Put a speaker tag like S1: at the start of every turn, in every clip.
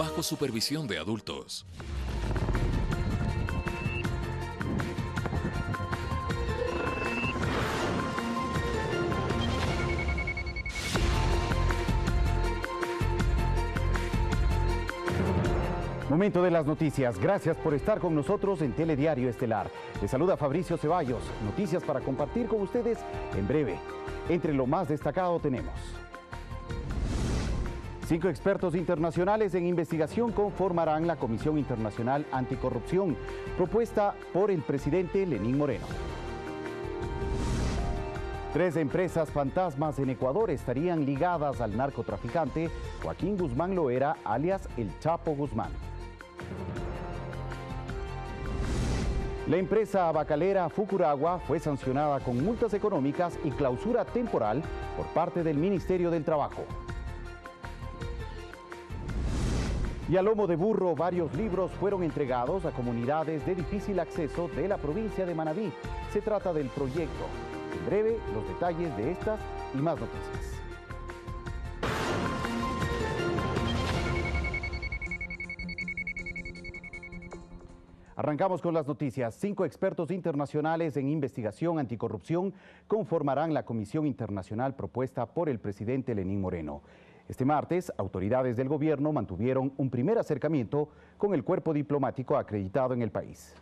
S1: bajo supervisión de adultos.
S2: Momento de las noticias. Gracias por estar con nosotros en Telediario Estelar. Les saluda Fabricio Ceballos. Noticias para compartir con ustedes en breve. Entre lo más destacado tenemos: 5 expertos internacionales en investigación conformarán la Comisión Internacional Anticorrupción, propuesta por el presidente Lenín Moreno. 3 empresas fantasmas en Ecuador estarían ligadas al narcotraficante Joaquín Guzmán Loera, alias El Chapo Guzmán. La empresa tabacalera Fucuragua fue sancionada con multas económicas y clausura temporal por parte del Ministerio del Trabajo. Y a lomo de burro, varios libros fueron entregados a comunidades de difícil acceso de la provincia de Manabí. Se trata del proyecto. En breve, los detalles de estas y más noticias. Arrancamos con las noticias. 5 expertos internacionales en investigación anticorrupción conformarán la Comisión Internacional propuesta por el presidente Lenín Moreno. Este martes, autoridades del gobierno mantuvieron un primer acercamiento con el cuerpo diplomático acreditado en el país.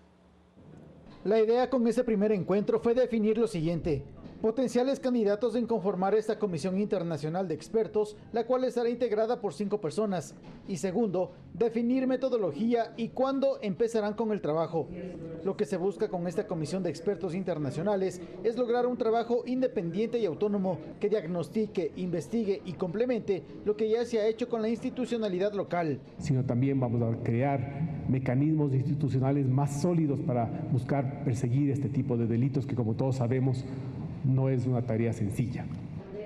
S3: La idea con ese primer encuentro fue definir lo siguiente: potenciales candidatos en conformar esta comisión internacional de expertos, la cual estará integrada por 5 personas. Y segundo, definir metodología y cuándo empezarán con el trabajo. Lo que se busca con esta comisión de expertos internacionales es lograr un trabajo independiente y autónomo que diagnostique, investigue y complemente lo que ya se ha hecho con la institucionalidad local.
S4: Sino también vamos a crear mecanismos institucionales más sólidos para buscar perseguir este tipo de delitos que, como todos sabemos, no es una tarea sencilla.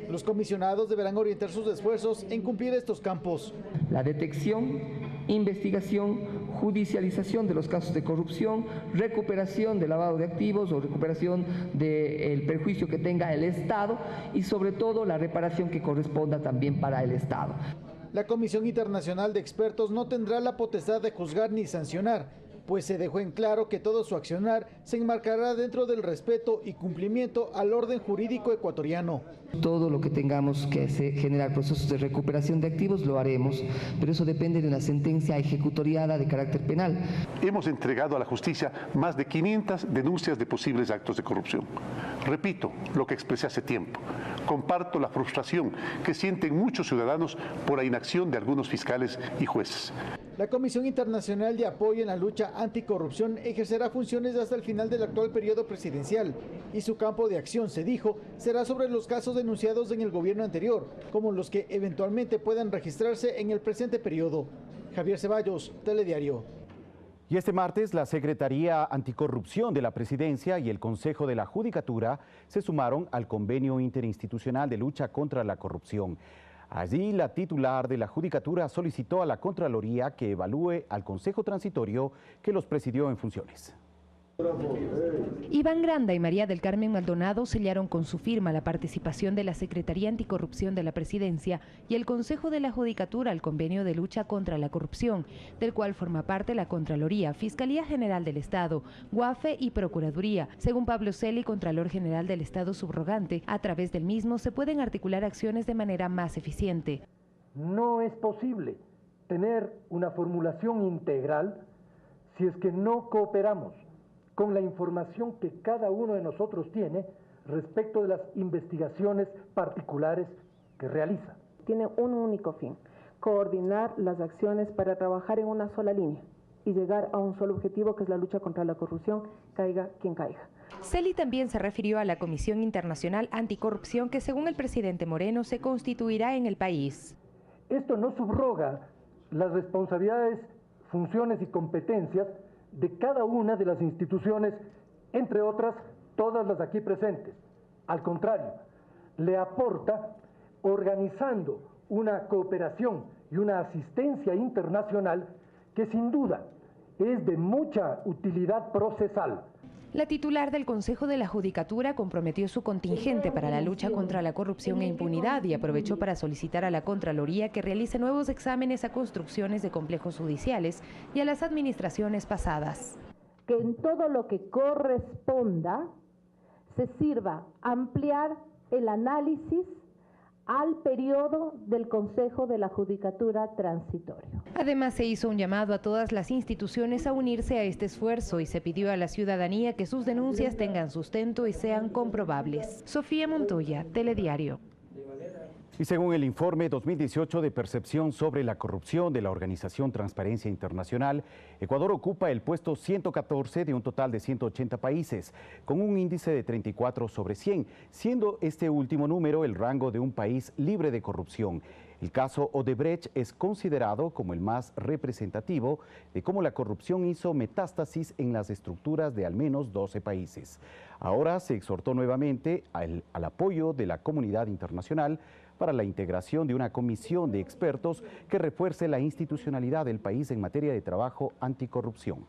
S3: Los comisionados deberán orientar sus esfuerzos en cumplir estos campos:
S5: la detección, investigación, judicialización de los casos de corrupción, recuperación de lavado de activos o recuperación del perjuicio que tenga el Estado y sobre todo la reparación que corresponda también para el Estado.
S3: La Comisión Internacional de Expertos no tendrá la potestad de juzgar ni sancionar, pues se dejó en claro que todo su accionar se enmarcará dentro del respeto y cumplimiento al orden jurídico ecuatoriano.
S5: Todo lo que tengamos que generar procesos de recuperación de activos lo haremos, pero eso depende de una sentencia ejecutoriada de carácter penal.
S6: Hemos entregado a la justicia más de 500 denuncias de posibles actos de corrupción. Repito lo que expresé hace tiempo. Comparto la frustración que sienten muchos ciudadanos por la inacción de algunos fiscales y jueces.
S3: La Comisión Internacional de Apoyo en la Lucha Anticorrupción ejercerá funciones hasta el final del actual periodo presidencial y su campo de acción, se dijo, será sobre los casos denunciados en el gobierno anterior, como los que eventualmente puedan registrarse en el presente periodo. Javier Ceballos, Telediario.
S2: Y este martes, la Secretaría Anticorrupción de la Presidencia y el Consejo de la Judicatura se sumaron al Convenio Interinstitucional de Lucha contra la Corrupción. Allí, la titular de la Judicatura solicitó a la Contraloría que evalúe al Consejo Transitorio que los presidió en funciones.
S7: Iván Granda y María del Carmen Maldonado sellaron con su firma la participación de la Secretaría Anticorrupción de la Presidencia y el Consejo de la Judicatura al Convenio de Lucha contra la Corrupción, del cual forma parte la Contraloría, Fiscalía General del Estado, GUAFE y Procuraduría. Según Pablo Celi, Contralor General del Estado subrogante, a través del mismo se pueden articular acciones de manera más eficiente.
S8: No es posible tener una formulación integral si es que no cooperamos con la información que cada uno de nosotros tiene respecto de las investigaciones particulares que realiza.
S9: Tiene un único fin: coordinar las acciones para trabajar en una sola línea y llegar a un solo objetivo, que es la lucha contra la corrupción, caiga quien caiga.
S7: Celi también se refirió a la Comisión Internacional Anticorrupción que, según el presidente Moreno, se constituirá en el país.
S8: Esto no subroga las responsabilidades, funciones y competencias de cada una de las instituciones, entre otras todas las aquí presentes. Al contrario, le aporta organizando una cooperación y una asistencia internacional que sin duda es de mucha utilidad procesal.
S7: La titular del Consejo de la Judicatura comprometió su contingente para la lucha contra la corrupción e impunidad y aprovechó para solicitar a la Contraloría que realice nuevos exámenes a construcciones de complejos judiciales y a las administraciones pasadas.
S10: Que en todo lo que corresponda se sirva ampliar el análisis al periodo del Consejo de la Judicatura transitorio.
S7: Además, se hizo un llamado a todas las instituciones a unirse a este esfuerzo y se pidió a la ciudadanía que sus denuncias tengan sustento y sean comprobables. Sofía Montoya, Telediario.
S2: Y según el informe 2018 de percepción sobre la corrupción de la organización Transparencia Internacional, Ecuador ocupa el puesto 114 de un total de 180 países, con un índice de 34 sobre 100, siendo este último número el rango de un país libre de corrupción. El caso Odebrecht es considerado como el más representativo de cómo la corrupción hizo metástasis en las estructuras de al menos 12 países. Ahora se exhortó nuevamente al apoyo de la comunidad internacional para la integración de una comisión de expertos que refuerce la institucionalidad del país en materia de trabajo anticorrupción.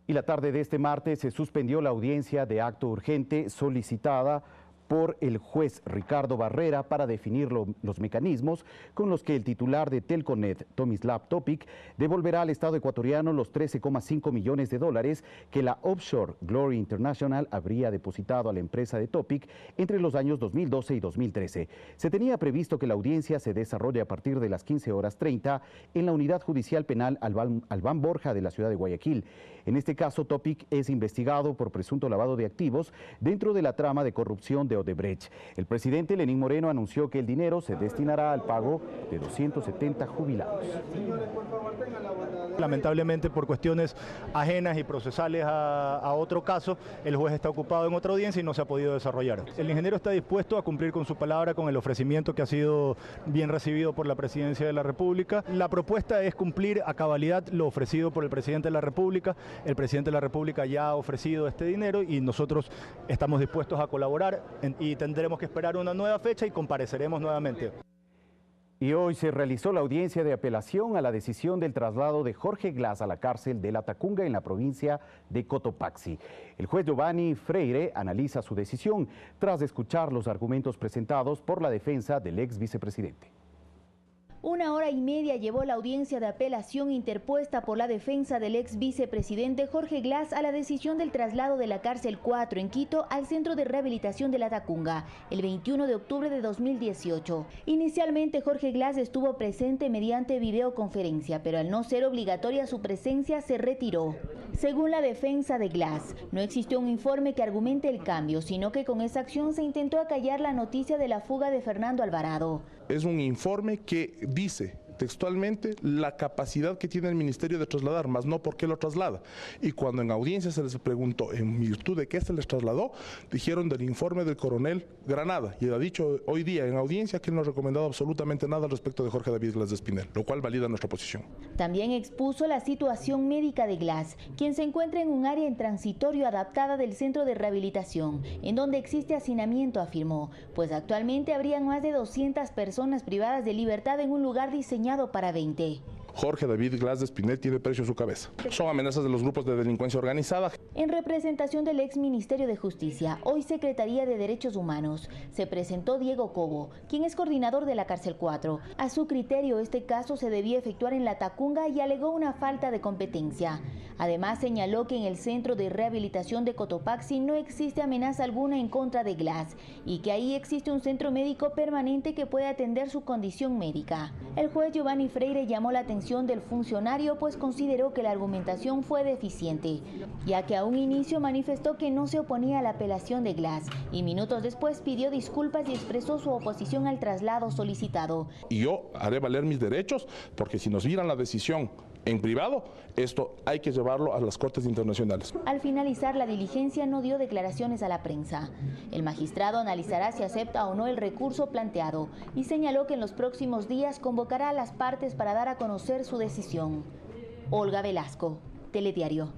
S2: Y la tarde de este martes se suspendió la audiencia de acto urgente solicitada por el juez Ricardo Barrera para definir los mecanismos con los que el titular de Telconet, Tomislav Topic, devolverá al Estado ecuatoriano los 13,5 millones de dólares que la offshore Glory International habría depositado a la empresa de Topic entre los años 2012 y 2013. Se tenía previsto que la audiencia se desarrolle a partir de las 15:30 en la Unidad Judicial Penal Albán Borja de la ciudad de Guayaquil. En este caso, Topic es investigado por presunto lavado de activos dentro de la trama de corrupción de Odebrecht. El presidente Lenín Moreno anunció que el dinero se destinará al pago de 270 jubilados.
S11: Lamentablemente, por cuestiones ajenas y procesales a otro caso, el juez está ocupado en otra audiencia y no se ha podido desarrollar. El ingeniero está dispuesto a cumplir con su palabra, con el ofrecimiento que ha sido bien recibido por la Presidencia de la República. La propuesta es cumplir a cabalidad lo ofrecido por el Presidente de la República. El Presidente de la República ya ha ofrecido este dinero y nosotros estamos dispuestos a colaborar y tendremos que esperar una nueva fecha y compareceremos nuevamente.
S2: Y hoy se realizó la audiencia de apelación a la decisión del traslado de Jorge Glass a la cárcel de La Tacunga en la provincia de Cotopaxi. El juez Giovanni Freire analiza su decisión tras escuchar los argumentos presentados por la defensa del ex vicepresidente.
S12: 1 hora y media llevó la audiencia de apelación interpuesta por la defensa del ex vicepresidente Jorge Glass a la decisión del traslado de la cárcel 4 en Quito al Centro de Rehabilitación de La Tacunga, el 21 de octubre de 2018. Inicialmente Jorge Glass estuvo presente mediante videoconferencia, pero al no ser obligatoria su presencia se retiró. Según la defensa de Glass, no existió un informe que argumente el cambio, sino que con esa acción se intentó acallar la noticia de la fuga de Fernando Alvarado.
S13: Es un informe que dice textualmente la capacidad que tiene el ministerio de trasladar, más no por qué lo traslada. Y cuando en audiencia se les preguntó en virtud de qué se les trasladó, dijeron del informe del coronel Granada, y él ha dicho hoy día en audiencia que él no ha recomendado absolutamente nada al respecto de Jorge David Glass de Espinel, lo cual valida nuestra posición.
S12: También expuso la situación médica de Glass, quien se encuentra en un área en transitorio adaptada del centro de rehabilitación, en donde existe hacinamiento, afirmó, pues actualmente habrían más de 200 personas privadas de libertad en un lugar diseñado para 20.
S13: Jorge David Glass de Espinel tiene precio en su cabeza. Son amenazas de los grupos de delincuencia organizada.
S12: En representación del ex Ministerio de Justicia, hoy Secretaría de Derechos Humanos, se presentó Diego Cobo, quien es coordinador de la Cárcel 4. A su criterio, este caso se debía efectuar en La Tacunga y alegó una falta de competencia. Además, señaló que en el Centro de Rehabilitación de Cotopaxi no existe amenaza alguna en contra de Glass y que ahí existe un centro médico permanente que puede atender su condición médica. El juez Giovanni Freire llamó la atención del funcionario, pues consideró que la argumentación fue deficiente, ya que a un inicio manifestó que no se oponía a la apelación de Glass y minutos después pidió disculpas y expresó su oposición al traslado solicitado.
S13: Y yo haré valer mis derechos, porque si nos vieran la decisión en privado, esto hay que llevarlo a las cortes internacionales.
S12: Al finalizar la diligencia no dio declaraciones a la prensa. El magistrado analizará si acepta o no el recurso planteado y señaló que en los próximos días convocará a las partes para dar a conocer su decisión. Olga Velasco, Telediario.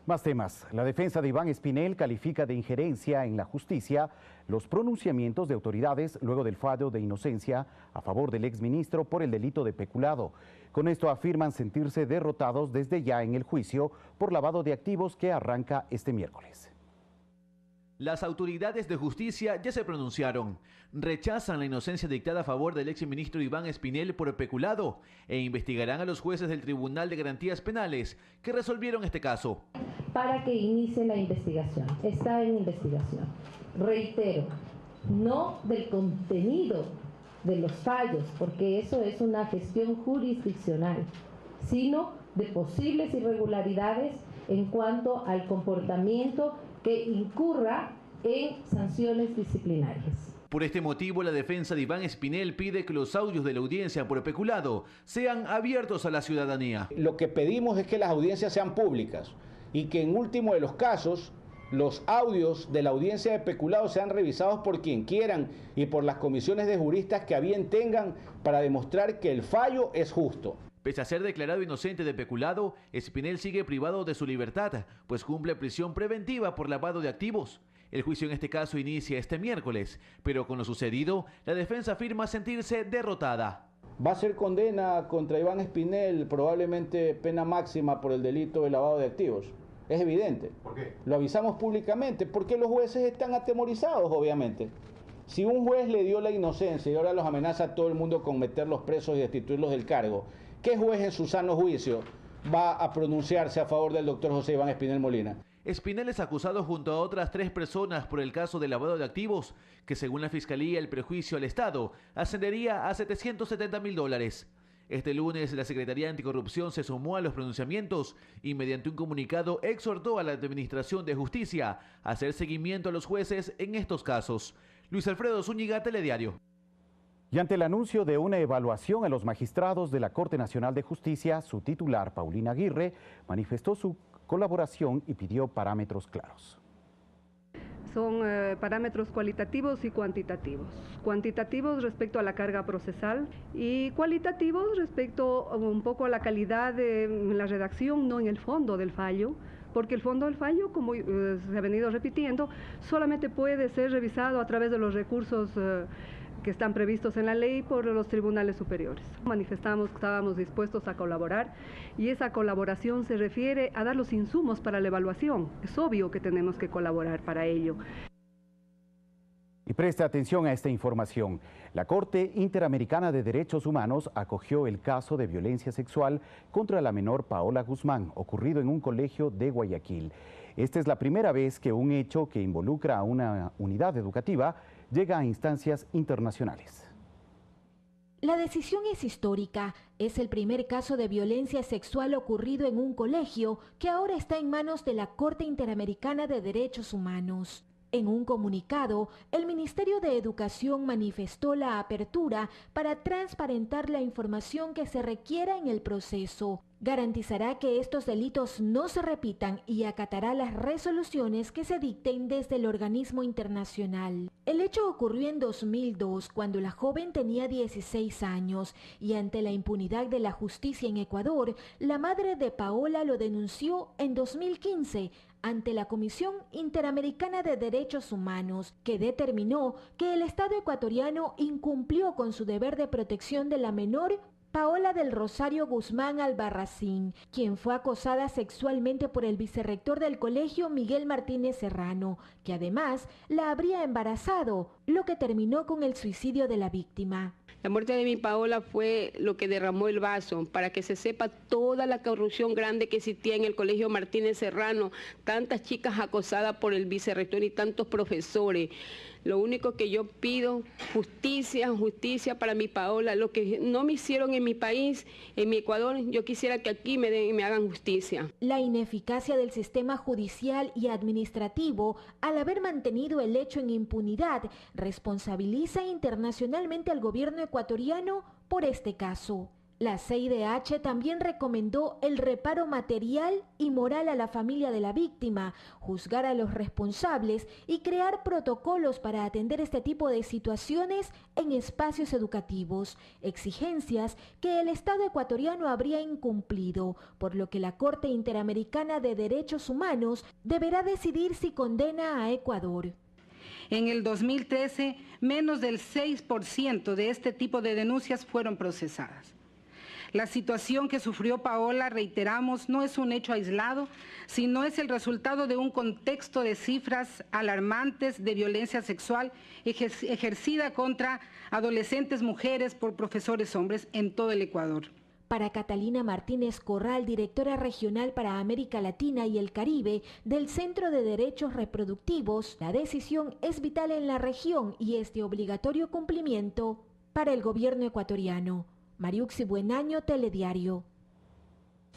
S2: Más temas. La defensa de Iván Espinel califica de injerencia en la justicia los pronunciamientos de autoridades luego del fallo de inocencia a favor del exministro por el delito de peculado. Con esto afirman sentirse derrotados desde ya en el juicio por lavado de activos que arranca este miércoles.
S14: Las autoridades de justicia ya se pronunciaron. Rechazan la inocencia dictada a favor del exministro Iván Espinel por peculado e investigarán a los jueces del Tribunal de Garantías Penales que resolvieron este caso.
S10: Para que inicie la investigación. Está en investigación. Reitero, no del contenido de los fallos, porque eso es una gestión jurisdiccional, sino de posibles irregularidades en cuanto al comportamiento que incurra en sanciones disciplinarias.
S14: Por este motivo, la defensa de Iván Espinel pide que los audios de la audiencia por peculado sean abiertos a la ciudadanía.
S15: Lo que pedimos es que las audiencias sean públicas y que en último de los casos los audios de la audiencia de peculado sean revisados por quien quieran y por las comisiones de juristas que a bien tengan para demostrar que el fallo es justo.
S14: Pese a ser declarado inocente de peculado, Espinel sigue privado de su libertad, pues cumple prisión preventiva por lavado de activos. El juicio en este caso inicia este miércoles, pero con lo sucedido, la defensa afirma sentirse derrotada.
S15: Va a ser condena contra Iván Espinel, probablemente pena máxima por el delito de lavado de activos. Es evidente.
S16: ¿Por qué?
S15: Lo avisamos públicamente porque los jueces están atemorizados, obviamente. Si un juez le dio la inocencia y ahora los amenaza a todo el mundo con meterlos presos y destituirlos del cargo, ¿qué juez en su sano juicio va a pronunciarse a favor del doctor José Iván Espinel Molina?
S14: Espinel es acusado junto a otras 3 personas por el caso de lavado de activos, que según la Fiscalía el perjuicio al Estado ascendería a $770.000. Este lunes la Secretaría Anticorrupción se sumó a los pronunciamientos y mediante un comunicado exhortó a la Administración de Justicia a hacer seguimiento a los jueces en estos casos. Luis Alfredo Zúñiga, Telediario.
S2: Y ante el anuncio de una evaluación a los magistrados de la Corte Nacional de Justicia, su titular, Paulina Aguirre, manifestó su colaboración y pidió parámetros claros.
S17: Son parámetros cualitativos y cuantitativos. Cuantitativos respecto a la carga procesal y cualitativos respecto un poco a la calidad de la redacción, no en el fondo del fallo, porque el fondo del fallo, como se ha venido repitiendo, solamente puede ser revisado a través de los recursos que están previstos en la ley por los tribunales superiores. Manifestamos que estábamos dispuestos a colaborar y esa colaboración se refiere a dar los insumos para la evaluación. Es obvio que tenemos que colaborar para ello.
S2: Y preste atención a esta información. La Corte Interamericana de Derechos Humanos acogió el caso de violencia sexual contra la menor Paola Guzmán, ocurrido en un colegio de Guayaquil. Esta es la primera vez que un hecho que involucra a una unidad educativa llega a instancias internacionales.
S18: La decisión es histórica. Es el primer caso de violencia sexual ocurrido en un colegio que ahora está en manos de la Corte Interamericana de Derechos Humanos. En un comunicado, el Ministerio de Educación manifestó la apertura para transparentar la información que se requiera en el proceso. Garantizará que estos delitos no se repitan y acatará las resoluciones que se dicten desde el organismo internacional. El hecho ocurrió en 2002, cuando la joven tenía 16 años, y ante la impunidad de la justicia en Ecuador, la madre de Paola lo denunció en 2015 ante la Comisión Interamericana de Derechos Humanos, que determinó que el Estado ecuatoriano incumplió con su deber de protección de la menor Paola del Rosario Guzmán Albarracín, quien fue acosada sexualmente por el vicerrector del colegio, Miguel Martínez Serrano, que además la habría embarazado, lo que terminó con el suicidio de la víctima.
S19: La muerte de mi Paola fue lo que derramó el vaso para que se sepa toda la corrupción grande que existía en el colegio Martínez Serrano, tantas chicas acosadas por el vicerrector y tantos profesores. Lo único que yo pido, justicia, justicia para mi Paola. Lo que no me hicieron en mi país, en mi Ecuador, yo quisiera que aquí me hagan justicia.
S18: La ineficacia del sistema judicial y administrativo, al haber mantenido el hecho en impunidad, responsabiliza internacionalmente al gobierno ecuatoriano por este caso. La CIDH también recomendó el reparo material y moral a la familia de la víctima, juzgar a los responsables y crear protocolos para atender este tipo de situaciones en espacios educativos, exigencias que el Estado ecuatoriano habría incumplido, por lo que la Corte Interamericana de Derechos Humanos deberá decidir si condena a Ecuador.
S16: En el 2013, menos del 6% de este tipo de denuncias fueron procesadas. La situación que sufrió Paola, reiteramos, no es un hecho aislado, sino es el resultado de un contexto de cifras alarmantes de violencia sexual ejercida contra adolescentes mujeres por profesores hombres en todo el Ecuador.
S18: Para Catalina Martínez Corral, directora regional para América Latina y el Caribe del Centro de Derechos Reproductivos, la decisión es vital en la región y es de obligatorio cumplimiento para el gobierno ecuatoriano. Mariuxi Buenaño, Telediario.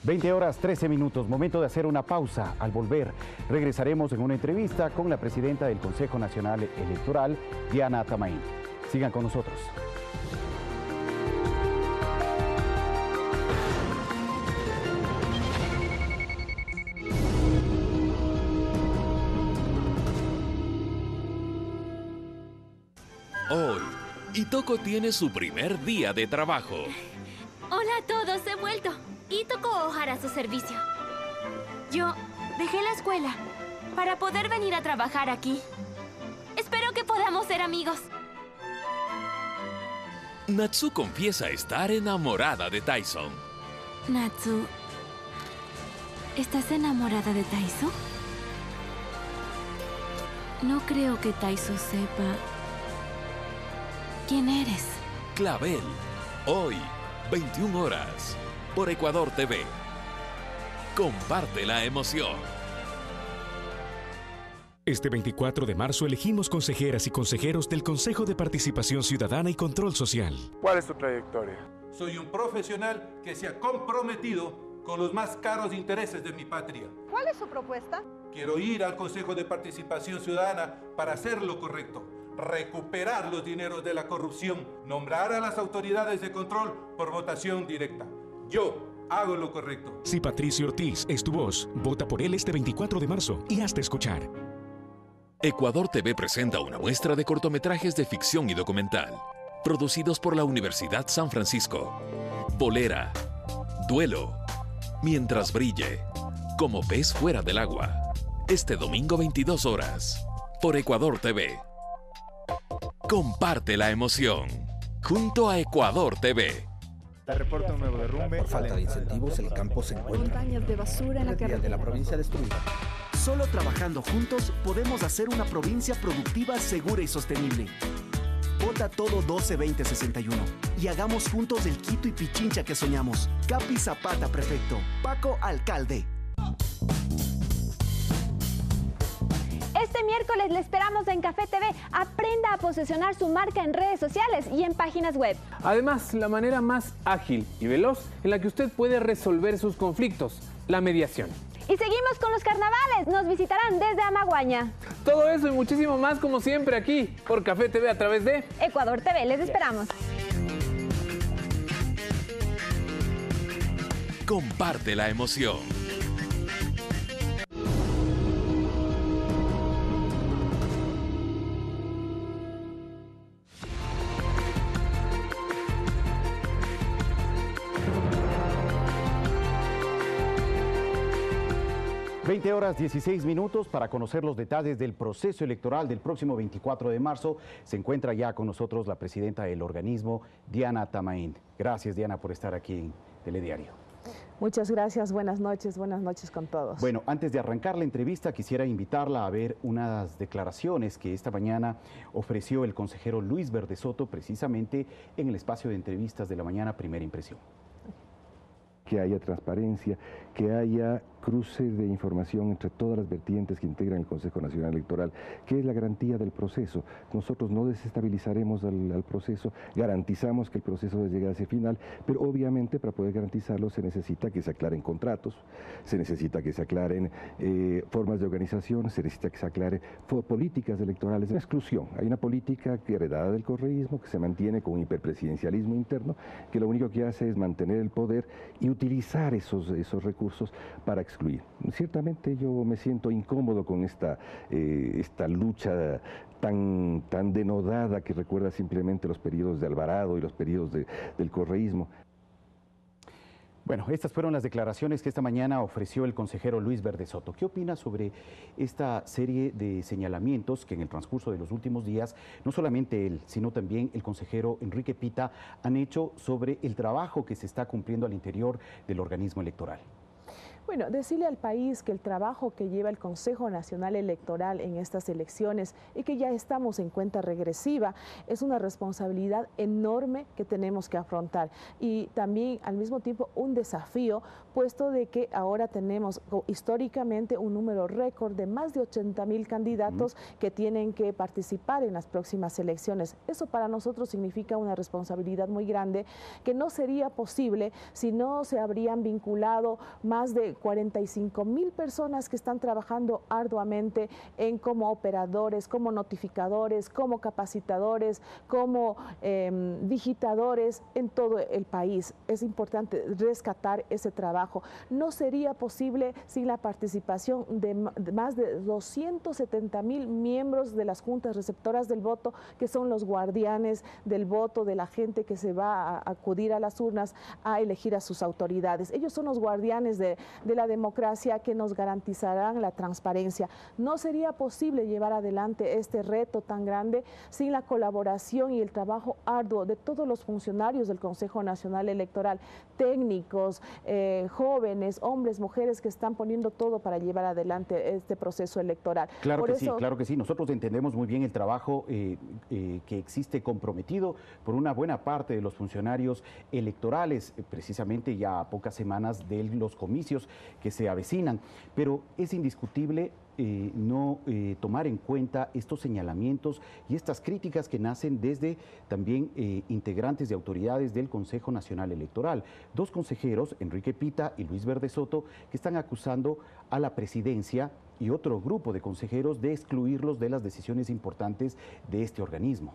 S2: 20 horas 13 minutos, momento de hacer una pausa. Al volver, regresaremos en una entrevista con la presidenta del Consejo Nacional Electoral, Diana Tamain. Sigan con nosotros.
S1: Hoy, Itoko tiene su primer día de trabajo.
S20: Hola a todos, he vuelto. Itoko Ohara a su servicio. Yo dejé la escuela para poder venir a trabajar aquí. Espero que podamos ser amigos.
S1: Natsu confiesa estar enamorada de Tyson.
S20: Natsu, ¿estás enamorada de Tyson? No creo que Tyson sepa quién eres.
S1: Clavel, hoy, 21 horas, por Ecuador TV. Comparte la emoción.
S21: Este 24 de marzo elegimos consejeras y consejeros del Consejo de Participación Ciudadana y Control Social.
S22: ¿Cuál es tu trayectoria? Soy un profesional que se ha comprometido con los más caros intereses de mi patria.
S23: ¿Cuál es su propuesta?
S22: Quiero ir al Consejo de Participación Ciudadana para hacer lo correcto. Recuperar los dineros de la corrupción, nombrar a las autoridades de control por votación directa. Yo hago lo correcto.
S21: Si Patricio Ortiz es tu voz, vota por él este 24 de marzo y hazte escuchar.
S1: Ecuador TV presenta una muestra de cortometrajes de ficción y documental, producidos por la Universidad San Francisco. Bolera, Duelo, Mientras brille, Como pez fuera del agua. Este domingo 22 horas, por Ecuador TV. Comparte la emoción, junto a Ecuador TV.
S24: Te reporta un nuevo derrumbe.
S25: Por falta de incentivos, el campo se encuentra.
S23: Montañas de basura en la carretera
S25: de la provincia destruida.
S26: Solo trabajando juntos podemos hacer una provincia productiva, segura y sostenible. Vota todo 12-20-61 y hagamos juntos el Quito y Pichincha que soñamos. Capi Zapata, prefecto. Paco, alcalde.
S27: Este miércoles le esperamos en Café TV. Aprenda a posicionar su marca en redes sociales y en páginas web.
S28: Además, la manera más ágil y veloz en la que usted puede resolver sus conflictos, la mediación.
S27: Y seguimos con los carnavales. Nos visitarán desde Amaguaña.
S28: Todo eso y muchísimo más como siempre aquí por Café TV a través de
S27: Ecuador TV. Les esperamos.
S1: Comparte la emoción.
S2: Horas 16 minutos para conocer los detalles del proceso electoral del próximo 24 de marzo. Se encuentra ya con nosotros la presidenta del organismo, Diana Tamain. Gracias, Diana, por estar aquí en Telediario.
S29: Muchas gracias, buenas noches con todos.
S2: Bueno, antes de arrancar la entrevista, quisiera invitarla a ver unas declaraciones que esta mañana ofreció el consejero Luis Verde Soto, precisamente en el espacio de entrevistas de la mañana Primera Impresión.
S3: que haya transparencia, que haya cruce de información entre todas las vertientes que integran el Consejo Nacional Electoral, que es la garantía del proceso. Nosotros no desestabilizaremos al proceso, garantizamos que el proceso debe llegar hacia el final, pero obviamente para poder garantizarlo se necesita que se aclaren contratos, se necesita que se aclaren formas de organización, se necesita que se aclaren políticas electorales de exclusión. Hay una política heredada del correísmo que se mantiene con un hiperpresidencialismo interno, que lo único que hace es mantener el poder y utilizar esos recursos para excluir. Ciertamente yo me siento incómodo con esta lucha tan denodada que recuerda simplemente los periodos de Alvarado y los periodos del correísmo.
S2: Bueno, estas fueron las declaraciones que esta mañana ofreció el consejero Luis Verde Soto. ¿Qué opina sobre esta serie de señalamientos que en el transcurso de los últimos días, no solamente él, sino también el consejero Enrique Pita, han hecho sobre el trabajo que se está cumpliendo al interior del organismo electoral?
S29: Bueno, decirle al país que el trabajo que lleva el Consejo Nacional Electoral en estas elecciones y que ya estamos en cuenta regresiva es una responsabilidad enorme que tenemos que afrontar y también al mismo tiempo un desafío, puesto de que ahora tenemos históricamente un número récord de más de 80,000 candidatos que tienen que participar en las próximas elecciones. Eso para nosotros significa una responsabilidad muy grande que no sería posible si no se habrían vinculado más de 45,000 personas que están trabajando arduamente como operadores, como notificadores, como capacitadores, como digitadores en todo el país. Es importante rescatar ese trabajo. No sería posible sin la participación de más de 270,000 miembros de las juntas receptoras del voto, que son los guardianes del voto, de la gente que se va a acudir a las urnas a elegir a sus autoridades. Ellos son los guardianes de la democracia que nos garantizarán la transparencia. No sería posible llevar adelante este reto tan grande sin la colaboración y el trabajo arduo de todos los funcionarios del Consejo Nacional Electoral, técnicos, jóvenes, hombres, mujeres que están poniendo todo para llevar adelante este proceso electoral.
S2: Claro que sí. Nosotros entendemos muy bien el trabajo que existe comprometido por una buena parte de los funcionarios electorales, precisamente ya a pocas semanas de los comicios que se avecinan, pero es indiscutible no tomar en cuenta estos señalamientos y estas críticas que nacen desde también integrantes de autoridades del Consejo Nacional Electoral. Dos consejeros, Enrique Pita y Luis Verde Soto, que están acusando a la presidencia y otro grupo de consejeros de excluirlos de las decisiones importantes de este organismo.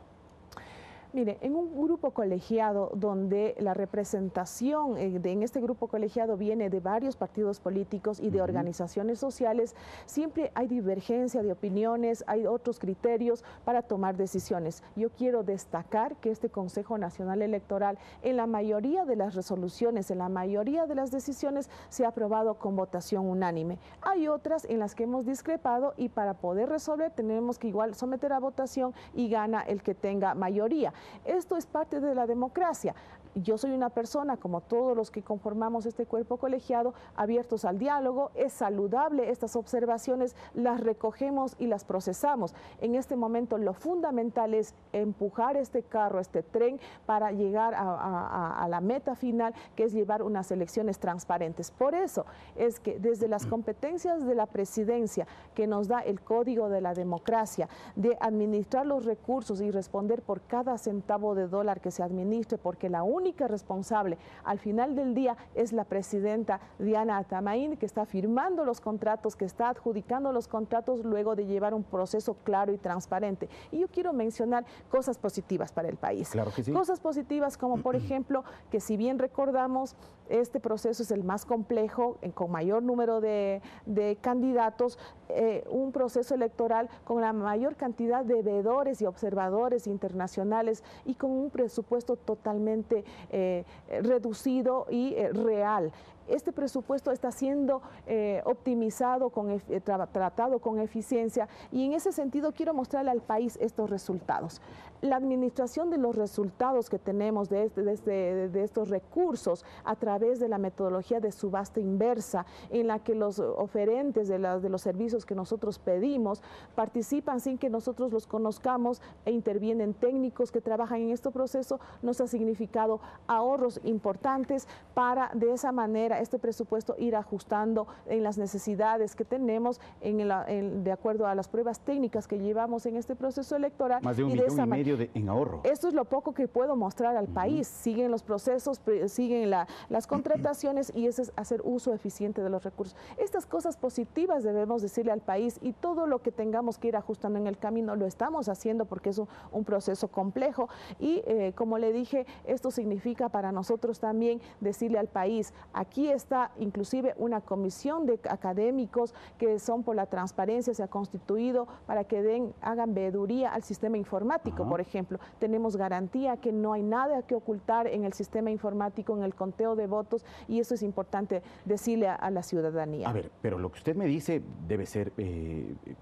S29: Mire, en un grupo colegiado donde la representación en este grupo colegiado viene de varios partidos políticos y de organizaciones sociales, siempre hay divergencia de opiniones, hay otros criterios para tomar decisiones. Yo quiero destacar que este Consejo Nacional Electoral, en la mayoría de las resoluciones, en la mayoría de las decisiones, se ha aprobado con votación unánime. Hay otras en las que hemos discrepado y para poder resolver tenemos que igual someter a votación y gana el que tenga mayoría. Esto es parte de la democracia. Yo soy una persona, como todos los que conformamos este cuerpo colegiado, abiertos al diálogo. Es saludable estas observaciones, las recogemos y las procesamos. En este momento lo fundamental es empujar este carro, este tren, para llegar a la meta final, que es llevar unas elecciones transparentes. Por eso es que desde las competencias de la presidencia, que nos da el Código de la Democracia, de administrar los recursos y responder por cada centavo de dólar que se administre, porque la única responsable al final del día es la presidenta Diana Atamaín, que está firmando los contratos, que está adjudicando los contratos luego de llevar un proceso claro y transparente. Y yo quiero mencionar cosas positivas para el país.
S2: Claro que sí.
S29: Cosas positivas como, por ejemplo, que si bien recordamos, este proceso es el más complejo, con mayor número de candidatos, un proceso electoral con la mayor cantidad de veedores y observadores internacionales y con un presupuesto totalmente reducido y real. Este presupuesto está siendo optimizado, tratado con eficiencia, y en ese sentido quiero mostrarle al país estos resultados. La administración de los resultados que tenemos de estos recursos a través de la metodología de subasta inversa, en la que los oferentes de los servicios que nosotros pedimos participan sin que nosotros los conozcamos e intervienen técnicos que trabajan en este proceso, nos ha significado ahorros importantes para de esa manera este presupuesto ir ajustando en las necesidades que tenemos de acuerdo a las pruebas técnicas que llevamos en este proceso electoral.
S2: Más de 1,5 millones en ahorro.
S29: Esto es lo poco que puedo mostrar al país. Siguen los procesos, siguen las contrataciones, y eso es hacer uso eficiente de los recursos. Estas cosas positivas debemos decirle al país, y todo lo que tengamos que ir ajustando en el camino lo estamos haciendo porque es un proceso complejo, y como le dije, esto significa para nosotros también decirle al país, aquí está inclusive una comisión de académicos que son por la transparencia, se ha constituido para que hagan veeduría al sistema informático. Por ejemplo, tenemos garantía que no hay nada que ocultar en el sistema informático, en el conteo de votos, y eso es importante decirle a la ciudadanía.
S2: A ver, pero lo que usted me dice debe ser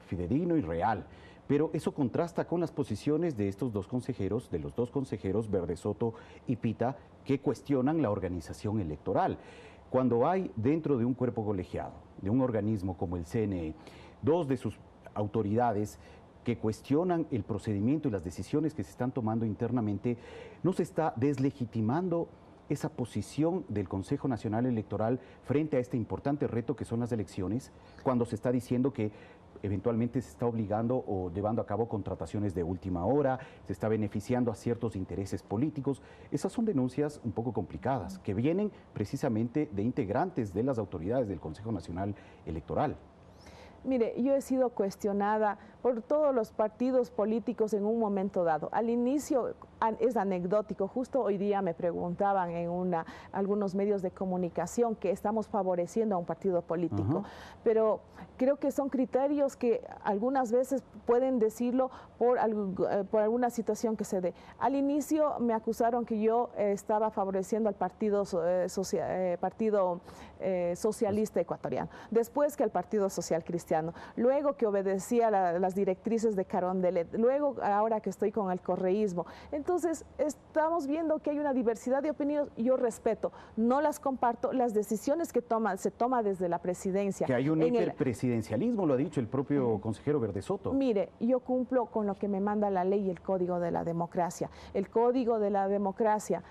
S2: fidedigno y real. Pero eso contrasta con las posiciones de estos dos consejeros, de los dos consejeros, Verdesoto y Pita, que cuestionan la organización electoral. Cuando hay dentro de un cuerpo colegiado, de un organismo como el CNE, dos de sus autoridades que cuestionan el procedimiento y las decisiones que se están tomando internamente, ¿no se está deslegitimando esa posición del Consejo Nacional Electoral frente a este importante reto que son las elecciones, cuando se está diciendo que eventualmente se está obligando o llevando a cabo contrataciones de última hora, se está beneficiando a ciertos intereses políticos? Esas son denuncias un poco complicadas, que vienen precisamente de integrantes de las autoridades del Consejo Nacional Electoral.
S29: Mire, yo he sido cuestionada por todos los partidos políticos en un momento dado. Al inicio es anecdótico, justo hoy día me preguntaban en algunos medios de comunicación que estamos favoreciendo a un partido político, pero creo que son criterios que algunas veces pueden decirlo por alguna situación que se dé. Al inicio me acusaron que yo estaba favoreciendo al Partido Socialista Ecuatoriano, después que al Partido Social Cristiano, luego que obedecía las directrices de Carondelet, luego ahora que estoy con el correísmo. Entonces estamos viendo que hay una diversidad de opiniones, yo respeto, no las comparto, las decisiones que se toma desde la presidencia.
S2: Que hay un hiperpresidencialismo, lo ha dicho el propio consejero Verdesoto.
S29: Mire, yo cumplo con lo que me manda la ley y el Código de la Democracia. El Código de la Democracia,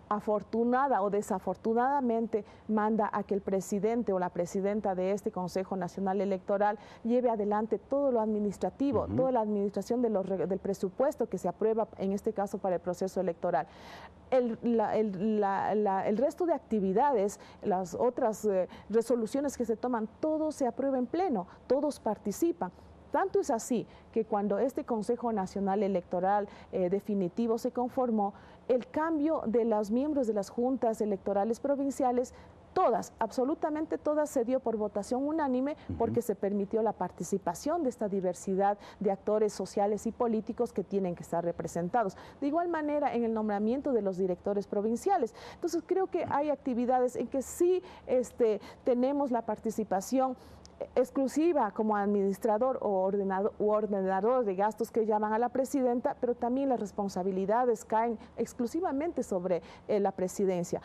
S29: afortunada o desafortunadamente, manda a que el presidente o la presidenta de este Consejo Nacional Electoral lleve adelante todo lo administrativo, toda la administración del presupuesto que se aprueba, en este caso para el proceso electoral. El resto de actividades, las otras resoluciones que se toman, todo se aprueba en pleno, todos participan. Tanto es así que cuando este Consejo Nacional Electoral definitivo se conformó, el cambio de los miembros de las juntas electorales provinciales, todas, absolutamente todas, se dio por votación unánime, porque se permitió la participación de esta diversidad de actores sociales y políticos que tienen que estar representados. De igual manera, en el nombramiento de los directores provinciales. Entonces, creo que hay actividades en que sí tenemos la participación exclusiva como administrador o ordenador de gastos que llaman a la presidenta, pero también las responsabilidades caen exclusivamente sobre la presidencia.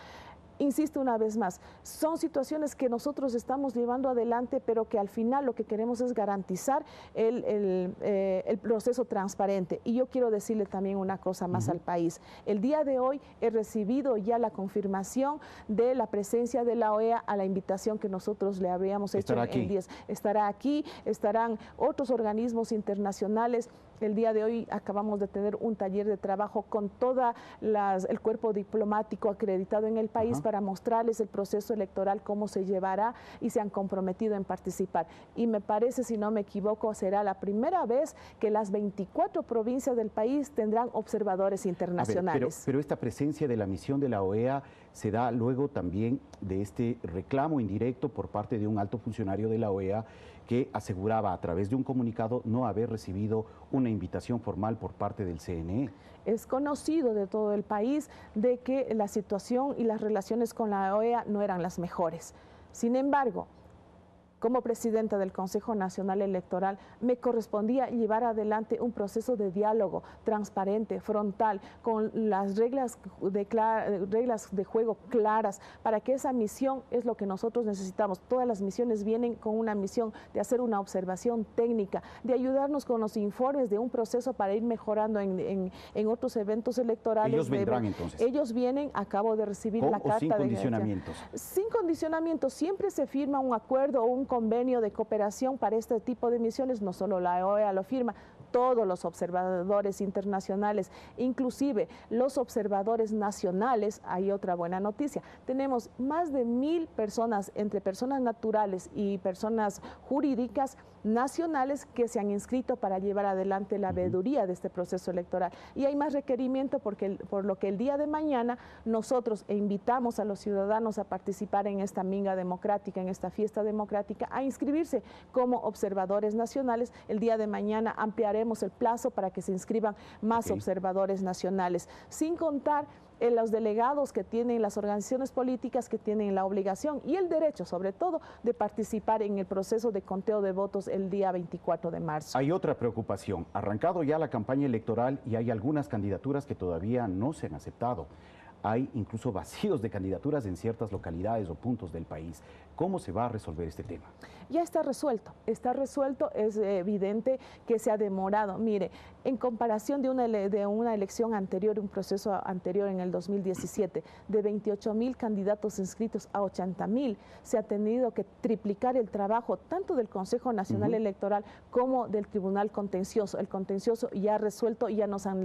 S29: Insisto una vez más, son situaciones que nosotros estamos llevando adelante, pero que al final lo que queremos es garantizar el proceso transparente. Y yo quiero decirle también una cosa más al país. El día de hoy he recibido ya la confirmación de la presencia de la OEA a la invitación que nosotros le habríamos hecho en 10. Estará aquí, estarán otros organismos internacionales. El día de hoy acabamos de tener un taller de trabajo con todo el cuerpo diplomático acreditado en el país para mostrarles el proceso electoral, cómo se llevará, y se han comprometido en participar. Y me parece, si no me equivoco, será la primera vez que las 24 provincias del país tendrán observadores internacionales.
S2: A ver, pero esta presencia de la misión de la OEA se da luego también de este reclamo indirecto por parte de un alto funcionario de la OEA que aseguraba a través de un comunicado no haber recibido una invitación formal por parte del CNE.
S29: Es conocido de todo el país de que la situación y las relaciones con la OEA no eran las mejores. Sin embargo, como presidenta del Consejo Nacional Electoral, me correspondía llevar adelante un proceso de diálogo transparente, frontal, con las reglas de juego claras, para que esa misión es lo que nosotros necesitamos. Todas las misiones vienen con una misión de hacer una observación técnica, de ayudarnos con los informes de un proceso para ir mejorando en otros eventos electorales.
S2: ¿Ellos vendrán entonces?
S29: Ellos vienen, acabo de recibir la carta
S2: sin condicionamientos?
S29: Sin condicionamientos, siempre se firma un acuerdo o un convenio de cooperación para este tipo de misiones, no solo la OEA lo firma, todos los observadores internacionales, inclusive los observadores nacionales. Hay otra buena noticia, tenemos más de 1000 personas, entre personas naturales y personas jurídicas nacionales, que se han inscrito para llevar adelante la veeduría de este proceso electoral. Y hay más requerimiento por lo que el día de mañana nosotros invitamos a los ciudadanos a participar en esta minga democrática, en esta fiesta democrática, a inscribirse como observadores nacionales. El día de mañana ampliaremos el plazo para que se inscriban más observadores nacionales, sin contar los delegados que tienen las organizaciones políticas, que tienen la obligación y el derecho, sobre todo, de participar en el proceso de conteo de votos el día 24 de marzo.
S2: Hay otra preocupación. Arrancado ya la campaña electoral y hay algunas candidaturas que todavía no se han aceptado. Hay incluso vacíos de candidaturas en ciertas localidades o puntos del país. ¿Cómo se va a resolver este tema?
S29: Ya está resuelto, es evidente que se ha demorado. Mire, en comparación de una elección anterior, un proceso anterior en el 2017, de 28.000 candidatos inscritos a 80.000, se ha tenido que triplicar el trabajo tanto del Consejo Nacional Electoral como del Tribunal Contencioso. El contencioso ya ha resuelto, ya nos han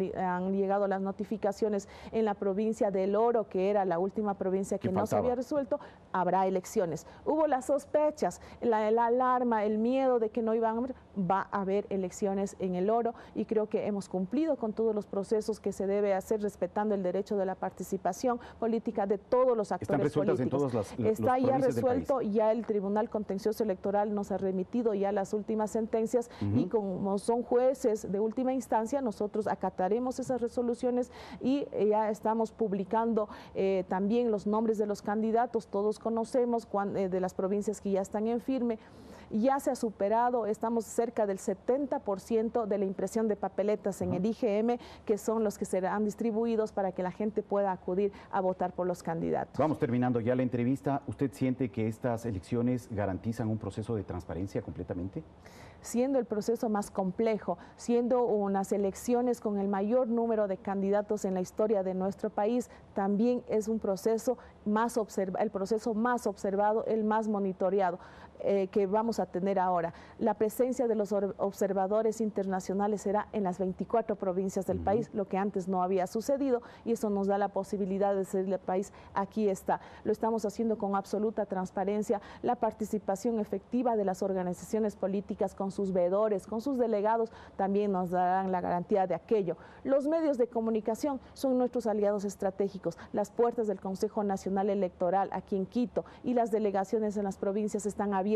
S29: llegado las notificaciones en la provincia del Oro, que era la última provincia que no se había resuelto. Habrá elecciones. Hubo las sospechas, la alarma, el miedo de que no iban a haber. Va a haber elecciones en el Oro y creo que hemos cumplido con todos los procesos que se debe hacer, respetando el derecho de la participación política de todos los actores políticos.
S2: ¿Están resueltas en todas
S29: Está ya resuelto, ya el Tribunal Contencioso Electoral nos ha remitido ya las últimas sentencias y como son jueces de última instancia, nosotros acataremos esas resoluciones y ya estamos publicando también los nombres de los candidatos. Todos conocemos de las provincias que ya están en firme. Ya se ha superado, estamos cerca del 70% de la impresión de papeletas en el IGM, que son los que serán distribuidos para que la gente pueda acudir a votar por los candidatos.
S2: Vamos terminando ya la entrevista. ¿Usted siente que estas elecciones garantizan un proceso de transparencia completamente?
S29: Siendo el proceso más complejo, siendo unas elecciones con el mayor número de candidatos en la historia de nuestro país, también es un proceso el proceso más observado, el más monitoreado que vamos a tener ahora. La presencia de los observadores internacionales será en las 24 provincias del país, lo que antes no había sucedido, y eso nos da la posibilidad de decirle al país, aquí está. Lo estamos haciendo con absoluta transparencia, la participación efectiva de las organizaciones políticas con sus veedores, con sus delegados, también nos darán la garantía de aquello. Los medios de comunicación son nuestros aliados estratégicos. Las puertas del Consejo Nacional Electoral aquí en Quito y las delegaciones en las provincias están abiertas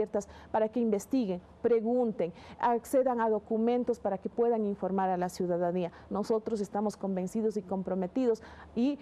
S29: para que investiguen, pregunten, accedan a documentos para que puedan informar a la ciudadanía. Nosotros estamos convencidos y comprometidos y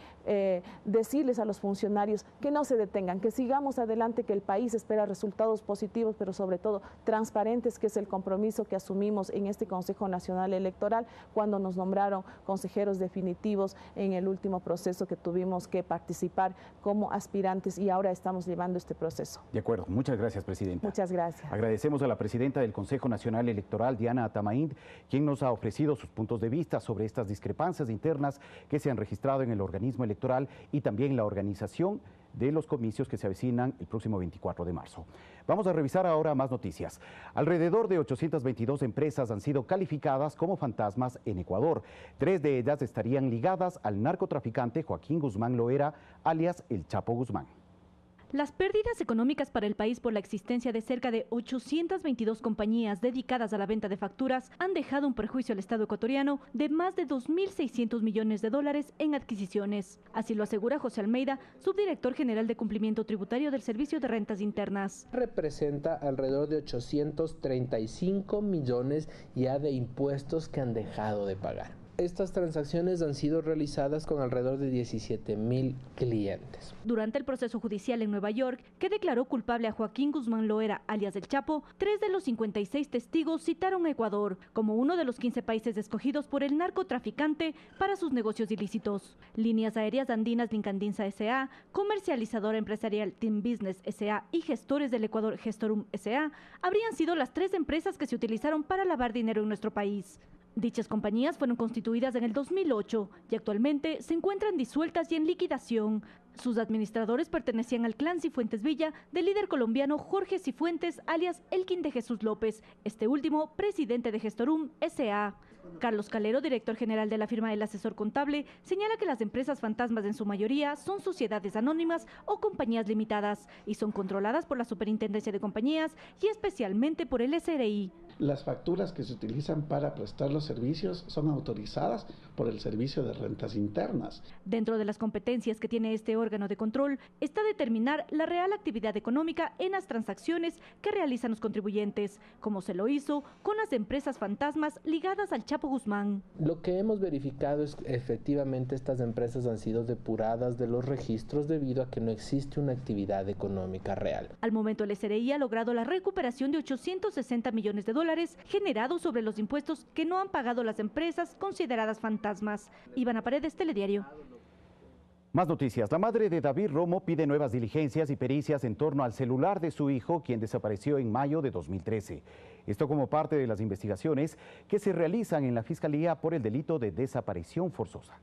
S29: decirles a los funcionarios que no se detengan, que sigamos adelante, que el país espera resultados positivos, pero sobre todo transparentes, que es el compromiso que asumimos en este Consejo Nacional Electoral cuando nos nombraron consejeros definitivos en el último proceso que tuvimos que participar como aspirantes, y ahora estamos llevando este proceso.
S2: De acuerdo. Muchas gracias, presidenta.
S29: Muchas gracias.
S2: Agradecemos a la presidenta del Consejo Nacional Electoral, Diana Atamaín, quien nos ha ofrecido sus puntos de vista sobre estas discrepancias internas que se han registrado en el organismo electoral y también la organización de los comicios que se avecinan el próximo 24 de marzo. Vamos a revisar ahora más noticias. Alrededor de 822 empresas han sido calificadas como fantasmas en Ecuador. 3 de ellas estarían ligadas al narcotraficante Joaquín Guzmán Loera, alias El Chapo Guzmán.
S4: Las pérdidas económicas para el país por la existencia de cerca de 822 compañías dedicadas a la venta de facturas han dejado un perjuicio al Estado ecuatoriano de más de 2.600 millones de dólares en adquisiciones. Así lo asegura José Almeida, subdirector general de cumplimiento tributario del Servicio de Rentas Internas.
S5: Representa alrededor de 835 millones ya de impuestos que han dejado de pagar. Estas transacciones han sido realizadas con alrededor de 17.000 clientes.
S4: Durante el proceso judicial en Nueva York, que declaró culpable a Joaquín Guzmán Loera, alias El Chapo, 3 de los 56 testigos citaron a Ecuador como uno de los 15 países escogidos por el narcotraficante para sus negocios ilícitos. Líneas Aéreas Andinas Lincandinza S.A., comercializadora empresarial Team Business S.A. y gestores del Ecuador Gestorum S.A. habrían sido las 3 empresas que se utilizaron para lavar dinero en nuestro país. Dichas compañías fueron constituidas en el 2008 y actualmente se encuentran disueltas y en liquidación. Sus administradores pertenecían al clan Cifuentes Villa del líder colombiano Jorge Cifuentes, alias Elkin de Jesús López, este último presidente de Gestorum S.A. Carlos Calero, director general de la firma del asesor contable, señala que las empresas fantasmas en su mayoría son sociedades anónimas o compañías limitadas y son controladas por la Superintendencia de Compañías y especialmente por el SRI.
S6: Las facturas que se utilizan para prestar los servicios son autorizadas por el Servicio de Rentas Internas.
S4: Dentro de las competencias que tiene este órgano de control está determinar la real actividad económica en las transacciones que realizan los contribuyentes, como se lo hizo con las empresas fantasmas ligadas al Chapo Guzmán.
S5: Lo que hemos verificado es que efectivamente estas empresas han sido depuradas de los registros debido a que no existe una actividad económica real.
S4: Al momento el SRI ha logrado la recuperación de 860 millones de dólares generados sobre los impuestos que no han pagado las empresas consideradas fantasmas. Ivana Paredes, Telediario.
S2: Más noticias. La madre de David Romo pide nuevas diligencias y pericias en torno al celular de su hijo, quien desapareció en mayo de 2013. Esto como parte de las investigaciones que se realizan en la Fiscalía por el delito de desaparición forzosa.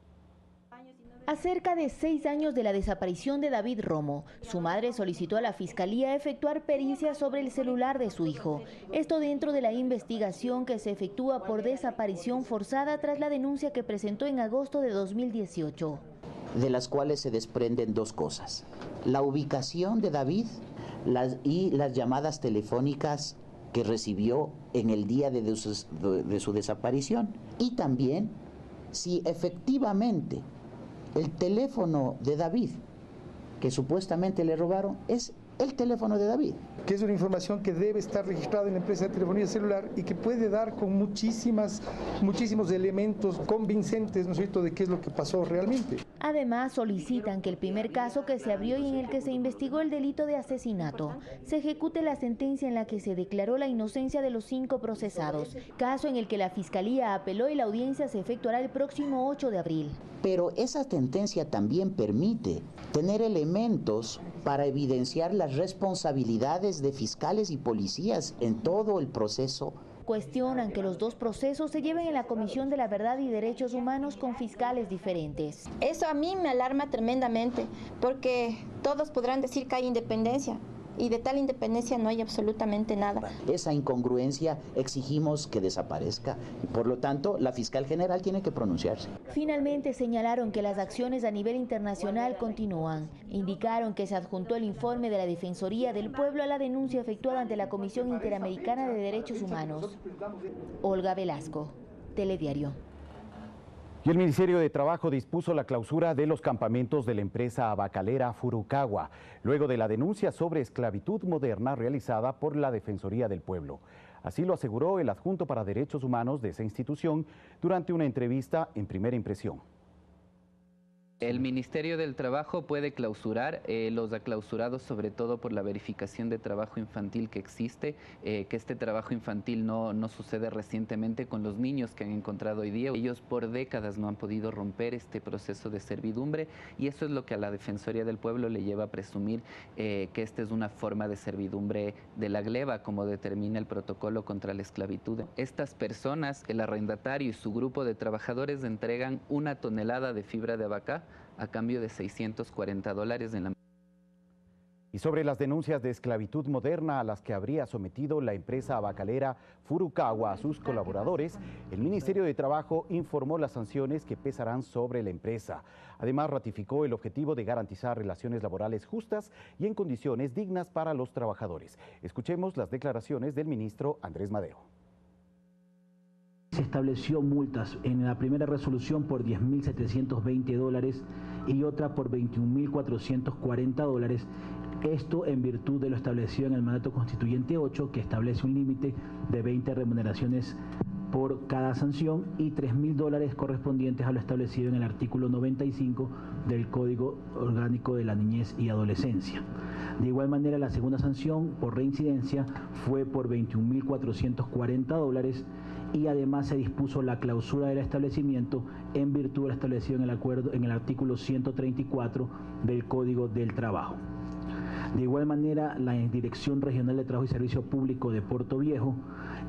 S7: A cerca de 6 años de la desaparición de David Romo, su madre solicitó a la Fiscalía efectuar pericias sobre el celular de su hijo. Esto dentro de la investigación que se efectúa por desaparición forzada tras la denuncia que presentó en agosto de 2018.
S8: De las cuales se desprenden 2 cosas. La ubicación de David y las llamadas telefónicas que recibió en el día de su desaparición. Y también si efectivamente el teléfono de David, que supuestamente le robaron, es el teléfono de David.
S9: Que es una información que debe estar registrada en la empresa de telefonía celular y que puede dar con muchísimos elementos convincentes, ¿no es cierto?, de qué es lo que pasó realmente.
S7: Además, solicitan que el primer caso que se abrió y en el que se investigó el delito de asesinato, se ejecute la sentencia en la que se declaró la inocencia de los 5 procesados, caso en el que la Fiscalía apeló y la audiencia se efectuará el próximo 8 de abril.
S8: Pero esa sentencia también permite tener elementos para evidenciar las responsabilidades de fiscales y policías en todo el proceso.
S7: Cuestionan que los 2 procesos se lleven en la Comisión de la Verdad y Derechos Humanos con fiscales diferentes.
S11: Eso a mí me alarma tremendamente, porque todos podrán decir que hay independencia, y de tal independencia no hay absolutamente nada.
S8: Esa incongruencia exigimos que desaparezca y por lo tanto la fiscal general tiene que pronunciarse.
S7: Finalmente señalaron que las acciones a nivel internacional continúan. Indicaron que se adjuntó el informe de la Defensoría del Pueblo a la denuncia efectuada ante la Comisión Interamericana de Derechos Humanos. Olga Velasco, Telediario.
S2: Y el Ministerio de Trabajo dispuso la clausura de los campamentos de la empresa abacalera Furukawa, luego de la denuncia sobre esclavitud moderna realizada por la Defensoría del Pueblo. Así lo aseguró el adjunto para Derechos Humanos de esa institución durante una entrevista en Primera Impresión.
S12: El Ministerio del Trabajo puede clausurar, los ha clausurado sobre todo por la verificación de trabajo infantil que existe, que este trabajo infantil no sucede recientemente con los niños que han encontrado hoy día. Ellos por décadas no han podido romper este proceso de servidumbre y eso es lo que a la Defensoría del Pueblo le lleva a presumir que esta es una forma de servidumbre de la gleba, como determina el protocolo contra la esclavitud. Estas personas, el arrendatario y su grupo de trabajadores entregan 1 tonelada de fibra de abaca a cambio de $640 en la...
S2: Y sobre las denuncias de esclavitud moderna a las que habría sometido la empresa tabacalera Furukawa a sus colaboradores, el Ministerio de Trabajo informó las sanciones que pesarán sobre la empresa. Además, ratificó el objetivo de garantizar relaciones laborales justas y en condiciones dignas para los trabajadores. Escuchemos las declaraciones del ministro Andrés Madeo.
S10: Se estableció multas en la primera resolución por $10.720 y otra por $21.440. Esto en virtud de lo establecido en el mandato constituyente 8, que establece un límite de 20 remuneraciones por cada sanción y $3.000 correspondientes a lo establecido en el artículo 95 del Código Orgánico de la Niñez y Adolescencia. De igual manera, la segunda sanción por reincidencia fue por $21.440 y además se dispuso la clausura del establecimiento en virtud de lo establecido en el acuerdo en el artículo 134 del Código del Trabajo. De igual manera, la Dirección Regional de Trabajo y Servicio Público de Puerto Viejo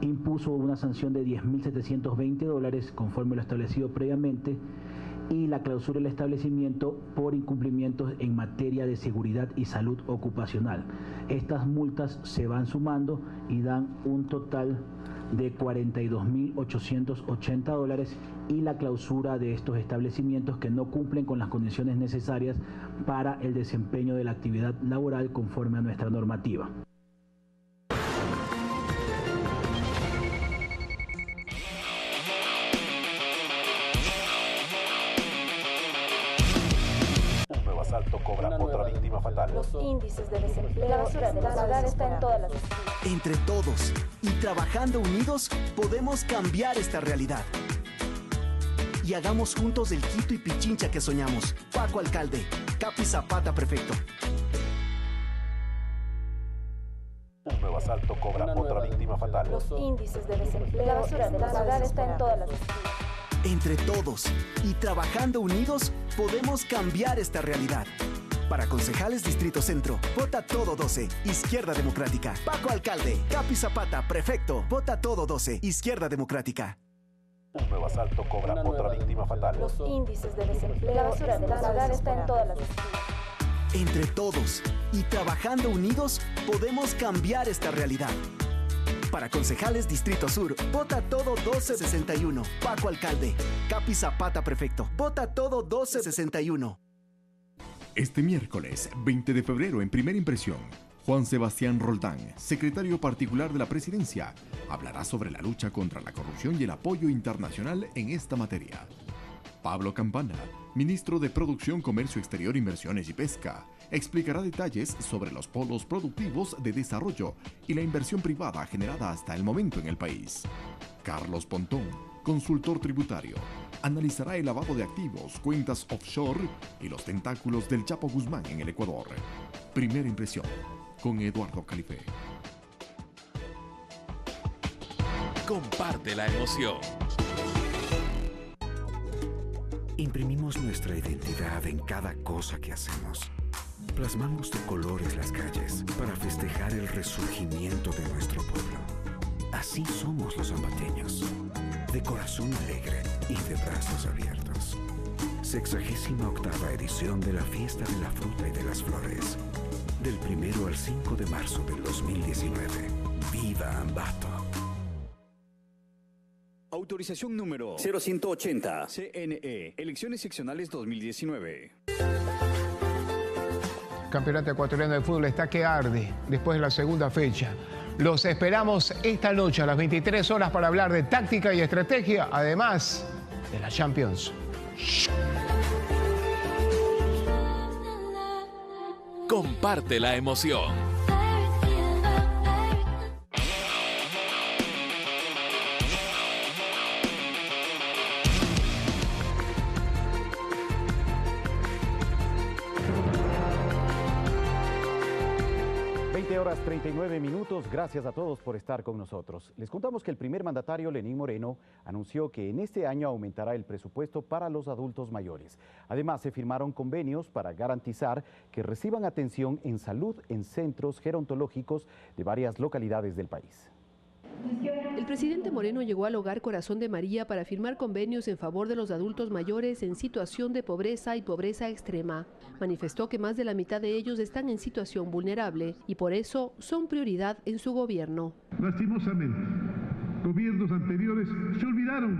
S10: impuso una sanción de $10.720 conforme lo establecido previamente y la clausura del establecimiento por incumplimientos en materia de seguridad y salud ocupacional. Estas multas se van sumando y dan un total de $42.880 y la clausura de estos establecimientos que no cumplen con las condiciones necesarias para el desempeño de la actividad laboral conforme a nuestra normativa.
S13: Un nuevo asalto cobra otra víctima fatal.
S23: Los índices de desempleo, la basura del hogar está en todas las...
S26: Entre todos y trabajando unidos podemos cambiar esta realidad. Y hagamos juntos el Quito y Pichincha que soñamos. Paco Alcalde, Capi Zapata Prefecto.
S13: Un nuevo asalto cobra otra víctima fatal.
S23: Los índices de desempleo, la basura del hogar está en todas las...
S26: Entre todos y trabajando unidos podemos cambiar esta realidad. Para concejales Distrito Centro, vota todo 12, Izquierda Democrática. Paco Alcalde, Capi Zapata, Prefecto, vota todo 12, Izquierda Democrática.
S13: Un nuevo asalto cobra otra víctima fatal.
S23: Los índices de desempleo, la basura del hogar está en todas las...
S26: Entre todos y trabajando unidos podemos cambiar esta realidad. Para concejales Distrito Sur, vota todo 1261. Paco Alcalde, Capi Zapata Prefecto, vota todo 1261.
S14: Este miércoles, 20 de febrero, en Primera Impresión, Juan Sebastián Roldán, secretario particular de la Presidencia, hablará sobre la lucha contra la corrupción y el apoyo internacional en esta materia. Pablo Campana, ministro de Producción, Comercio Exterior, Inversiones y Pesca, explicará detalles sobre los polos productivos de desarrollo y la inversión privada generada hasta el momento en el país. Carlos Pontón, consultor tributario, analizará el lavado de activos, cuentas offshore y los tentáculos del Chapo Guzmán en el Ecuador. Primera Impresión, con Eduardo Califé.
S1: Comparte la emoción.
S15: Imprimimos nuestra identidad en cada cosa que hacemos. Plasmamos de colores las calles para festejar el resurgimiento de nuestro pueblo. Así somos los ambateños, de corazón alegre y de brazos abiertos. 68ª edición de la Fiesta de la Fruta y de las Flores. Del 1 al 5 de marzo del 2019. ¡Viva Ambato!
S16: Autorización número 0180. CNE. Elecciones seccionales 2019.
S17: Campeonato ecuatoriano de fútbol está que arde después de la segunda fecha. Los esperamos esta noche a las 23 horas para hablar de táctica y estrategia, además de la Champions.
S1: Comparte la emoción.
S2: Horas 39 minutos. Gracias a todos por estar con nosotros. Les contamos que el primer mandatario, Lenín Moreno, anunció que en este año aumentará el presupuesto para los adultos mayores. Además, se firmaron convenios para garantizar que reciban atención en salud en centros gerontológicos de varias localidades del país.
S18: El presidente Moreno llegó al Hogar Corazón de María para firmar convenios en favor de los adultos mayores en situación de pobreza y pobreza extrema. Manifestó que más de la mitad de ellos están en situación vulnerable y por eso son prioridad en su gobierno.
S19: Lastimosamente, gobiernos anteriores se olvidaron,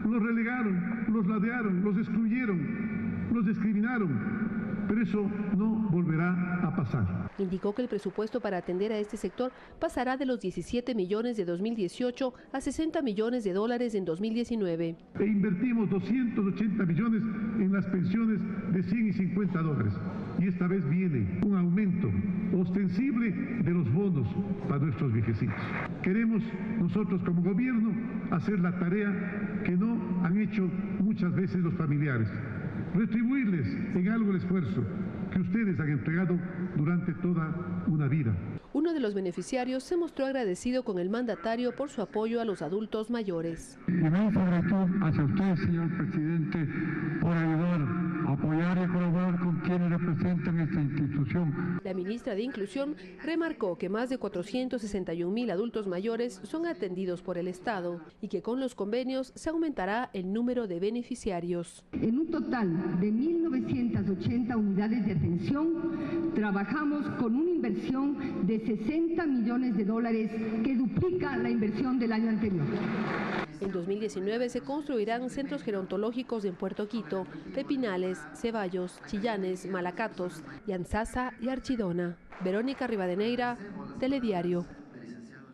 S19: los relegaron, los ladearon, los excluyeron, los discriminaron. Pero eso no volverá a pasar.
S18: Indicó que el presupuesto para atender a este sector pasará de los 17 millones de 2018 a 60 millones de dólares en 2019.
S19: E invertimos 280 millones en las pensiones de 100 y 50 dólares. Y esta vez viene un aumento ostensible de los bonos para nuestros viejecitos. Queremos nosotros como gobierno hacer la tarea que no han hecho muchas veces los familiares. Retribuirles en algo el esfuerzo que ustedes han entregado durante toda una vida.
S18: Uno de los beneficiarios se mostró agradecido con el mandatario por su apoyo a los adultos mayores.
S19: Inmensa gratitud hacia usted, señor presidente, por ayudar, apoyar y colaborar con quienes representan esta institución.
S18: La ministra de Inclusión remarcó que más de 461.000 adultos mayores son atendidos por el Estado y que con los convenios se aumentará el número de beneficiarios.
S20: En un total de 1.980 unidades de atención, trabajamos con una inversión de 60 millones de dólares que duplica la inversión del año anterior.
S18: En 2019 se construirán centros gerontológicos en Puerto Quito, Pepinales, Ceballos, Chillanes, Malacatos, Yanzasa y Archidona. Verónica Rivadeneira, Telediario.